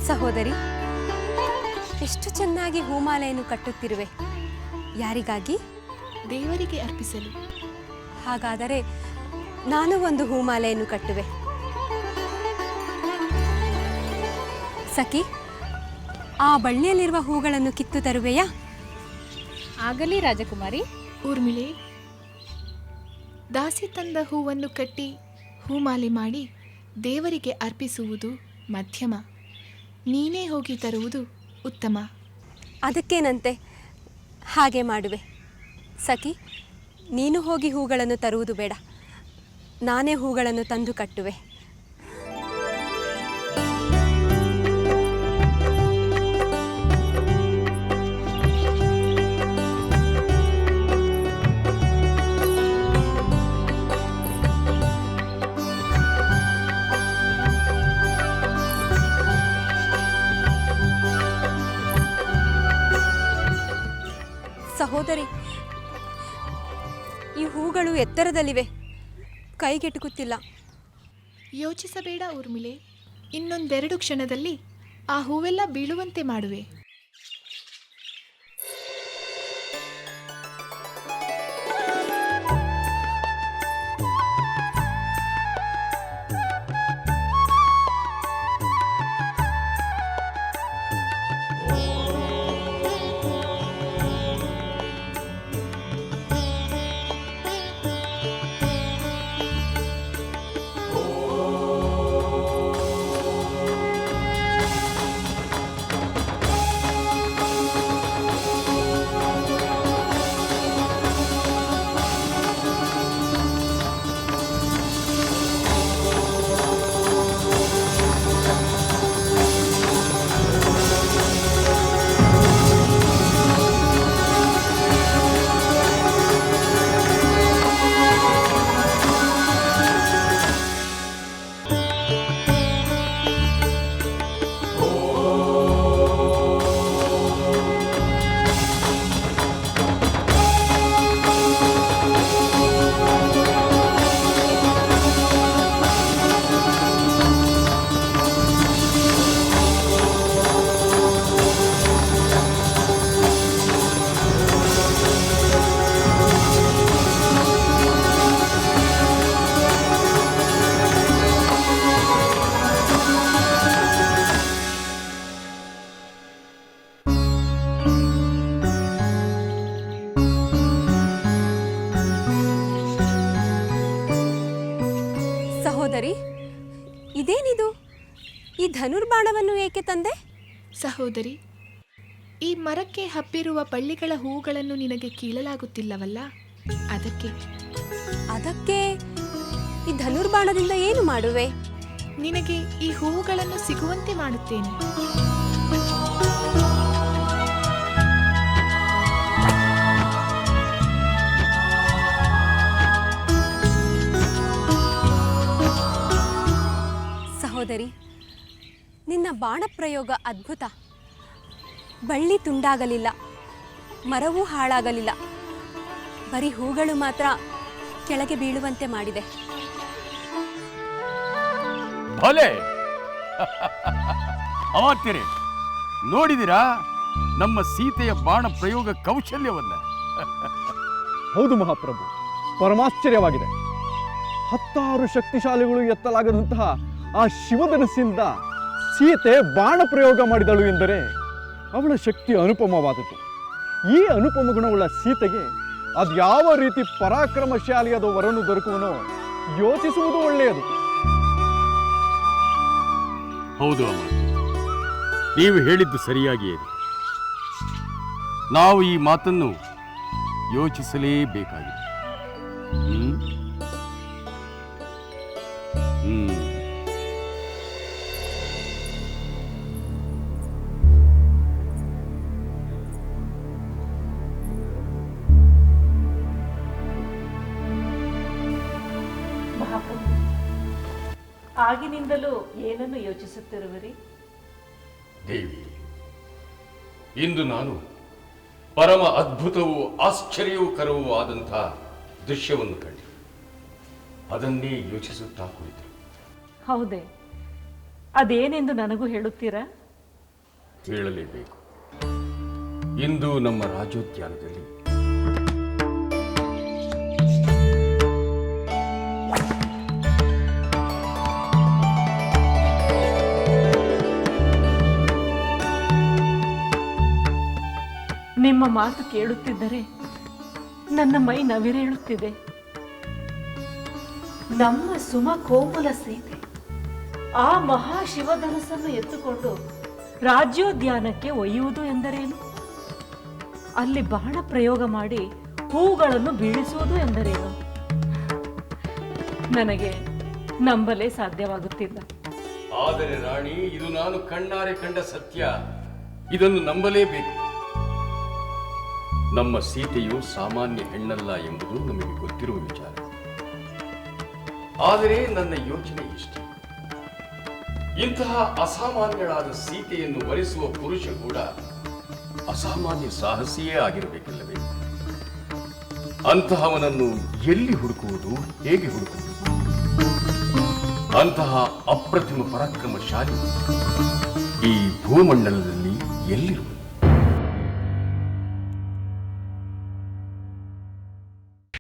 ಸಹೋದರಿ, ಎಷ್ಟು ಚೆನ್ನಾಗಿ ಹೂಮಾಲೆಯನ್ನು ಕಟ್ಟುತ್ತಿರುವೆ. ಯಾರಿಗಾಗಿ? ದೇವರಿಗೆ ಅರ್ಪಿಸಲು. ಹಾಗಾದರೆ ನಾನು ಒಂದು ಹೂಮಾಲೆಯನ್ನು ಕಟ್ಟುವೆ. ಸಖಿ, ಆ ಬಳ್ಳಿಯಲ್ಲಿರುವ ಹೂಗಳನ್ನು ಕಿತ್ತು ತರುವೆಯಾ? ಆಗಲಿ ರಾಜಕುಮಾರಿ. ಊರ್ಮಿಳೆ, ದಾಸಿ ತಂದ ಹೂವನ್ನು ಕಟ್ಟಿ ಹೂಮಾಲೆ ಮಾಡಿ ದೇವರಿಗೆ ಅರ್ಪಿಸುವುದು ಮಧ್ಯಮ, ನೀನೇ ಹೋಗಿ ತರುವುದು ಉತ್ತಮ. ಅದಕ್ಕೇನಂತೆ, ಹಾಗೆ ಮಾಡುವೆ. ಸಖಿ, ನೀನು ಹೋಗಿ ಹೂಗಳನ್ನು ತರುವುದು ಬೇಡ, ನಾನೇ ಹೂಗಳನ್ನು ತಂದು ಕಟ್ಟುವೆ. ಸಹೋದರಿ, ಈ ಹೂಗಳು ಎತ್ತರದಲ್ಲಿವೆ, ಕೈಗೆಟುಕುತ್ತಿಲ್ಲ. ಯೋಚಿಸಬೇಡ ಊರ್ಮಿಳೆ, ಇನ್ನೊಂದೆರಡು ಕ್ಷಣದಲ್ಲಿ ಆ ಹೂವೆಲ್ಲ ಬೀಳುವಂತೆ ಮಾಡುವೆ. ಸಹೋದರಿ, ಇದೇನಿದು? ಈ ಧನುರ್ಬಾಣವನ್ನು ಏಕೆ ತಂದೆ? ಸಹೋದರಿ, ಈ ಮರಕ್ಕೆ ಹಬ್ಬಿರುವ ಬಳ್ಳಿಗಳ ಹೂಗಳನ್ನು ನಿನಗೆ ಕೀಳಲಾಗುತ್ತಿಲ್ಲವಲ್ಲ, ಅದಕ್ಕೆ ಈ ಧನುರ್ಬಾಣದಿಂದ ಏನು ಮಾಡುವೆ? ನಿನಗೆ ಈ ಹೂವುಗಳನ್ನು ಸಿಗುವಂತೆ ಮಾಡುತ್ತೇನೆ. ಸಹೋದರಿ, ನಿನ್ನ ಬಾಣ ಪ್ರಯೋಗ ಅದ್ಭುತ. ಬಳ್ಳಿ ತುಂಡಾಗಲಿಲ್ಲ, ಮರವೂ ಹಾಳಾಗಲಿಲ್ಲ. ಬರೀ ಹೂಗಳು ಮಾತ್ರ ಕೆಳಗೆ ಬೀಳುವಂತೆ ಮಾಡಿದೆ. ಭಲೆ ಅಮಾತ್ಯರೇ, ನೋಡಿದಿರಾ ನಮ್ಮ ಸೀತೆಯ ಬಾಣ ಪ್ರಯೋಗ ಕೌಶಲ್ಯವನ್ನ? ಹೌದು ಮಹಾಪ್ರಭು, ಪರಮಾಶ್ಚರ್ಯವಾಗಿದೆ. 10 ಶಕ್ತಿಶಾಲಿಗಳು ಎತ್ತಲಾಗದಂತಹ ಆ ಶಿವಧನಸ್ಸಿಂದ ಸೀತೆ ಬಾಣ ಪ್ರಯೋಗ ಮಾಡಿದಳು ಎಂದರೆ ಅವಳ ಶಕ್ತಿ ಅನುಪಮವಾದದ್ದು. ಈ ಅನುಪಮ ಗುಣವುಳ್ಳ ಸೀತೆಗೆ ಅದ್ಯಾವ ರೀತಿ ಪರಾಕ್ರಮಶಾಲಿಯಾದ ವರನು ದೊರಕುವನೋ ಯೋಚಿಸುವುದು ಒಳ್ಳೆಯದು. ಹೌದು ಅಮಾತ್ಯ, ನೀವು ಹೇಳಿದ್ದು ಸರಿಯಾಗಿಯೇ. ನಾವು ಈ ಮಾತನ್ನು ಯೋಚಿಸಲೇಬೇಕಾಗಿದೆ. ಮಹಾಪ್ರಭು, ಆಗಿನಿಂದಲೂ ಏನನ್ನು ಯೋಚಿಸುತ್ತಿರುವಿರಿ? ದೇವಿ, ಇಂದು ನಾನು ಪರಮ ಅದ್ಭುತವೂ ಆಶ್ಚರ್ಯವೂ ಆದಂಥ ದೃಶ್ಯವನ್ನು ಕಂಡೆ. ಅದನ್ನೇ ಯೋಚಿಸುತ್ತಾ ಕುಳಿತೆ. ಹೌದೇ? ಅದೇನೆಂದು ನನಗೂ ಹೇಳುತ್ತೀರಾ? ಹೇಳಲೇಬೇಕು. ಇಂದು ನಮ್ಮ ರಾಜೋದ್ಯಾನದಲ್ಲಿ ನಿಮ್ಮ ಮಾತು ಕೇಳುತ್ತಿದ್ದರೆ ನನ್ನ ಮೈ ನವಿರೇಳುತ್ತಿದೆ. ನಮ್ಮ ಸುಮ ಕೋಮಲ ಸೀತೆ ಆ ಮಹಾಶಿವಧನಸ್ಸನ್ನು ಎತ್ತುಕೊಂಡು ರಾಜ್ಯೋದ್ಯಾನಕ್ಕೆ ಒಯ್ಯುವುದು ಎಂದರೇನು? ಅಲ್ಲಿ ಬಾಣ ಪ್ರಯೋಗ ಮಾಡಿ ಹೂಗಳನ್ನು ಬೀಳಿಸುವುದು ಎಂದರೇನು? ನನಗೆ ನಂಬಲೇ ಸಾಧ್ಯವಾಗುತ್ತಿಲ್ಲ. ಆದರೆ ರಾಣಿ, ಇದು ನಾನು ಕಣ್ಣಾರೆ ಕಂಡ ಸತ್ಯ. ಇದನ್ನು ನಂಬಲೇಬೇಕು. ನಮ್ಮ ಸೀತೆಯು ಸಾಮಾನ್ಯ ಹೆಣ್ಣಲ್ಲ ಎಂಬುದು ನಮಗೆ ಗೊತ್ತಿರುವ ವಿಚಾರ. ಆದರೆ ನನ್ನ ಯೋಚನೆ ಇಷ್ಟೇ, ಇಂತಹ ಅಸಾಮಾನ್ಯಳಾದ ಸೀತೆಯನ್ನು ವರಿಸುವ ಪುರುಷ ಕೂಡ ಅಸಾಮಾನ್ಯ ಸಾಹಸಿಯೇ ಆಗಿರಬೇಕಿಲ್ಲವೇ? ಅಂತಹವನನ್ನು ಎಲ್ಲಿ ಹುಡುಕುವುದು, ಹೇಗೆ ಹುಡುಕುವುದು? ಅಂತಹ ಅಪ್ರತಿಮ ಪರಾಕ್ರಮಶಾಲಿ ಈ ಭೂಮಂಡಲದಲ್ಲಿ ಎಲ್ಲಿರುವುದು?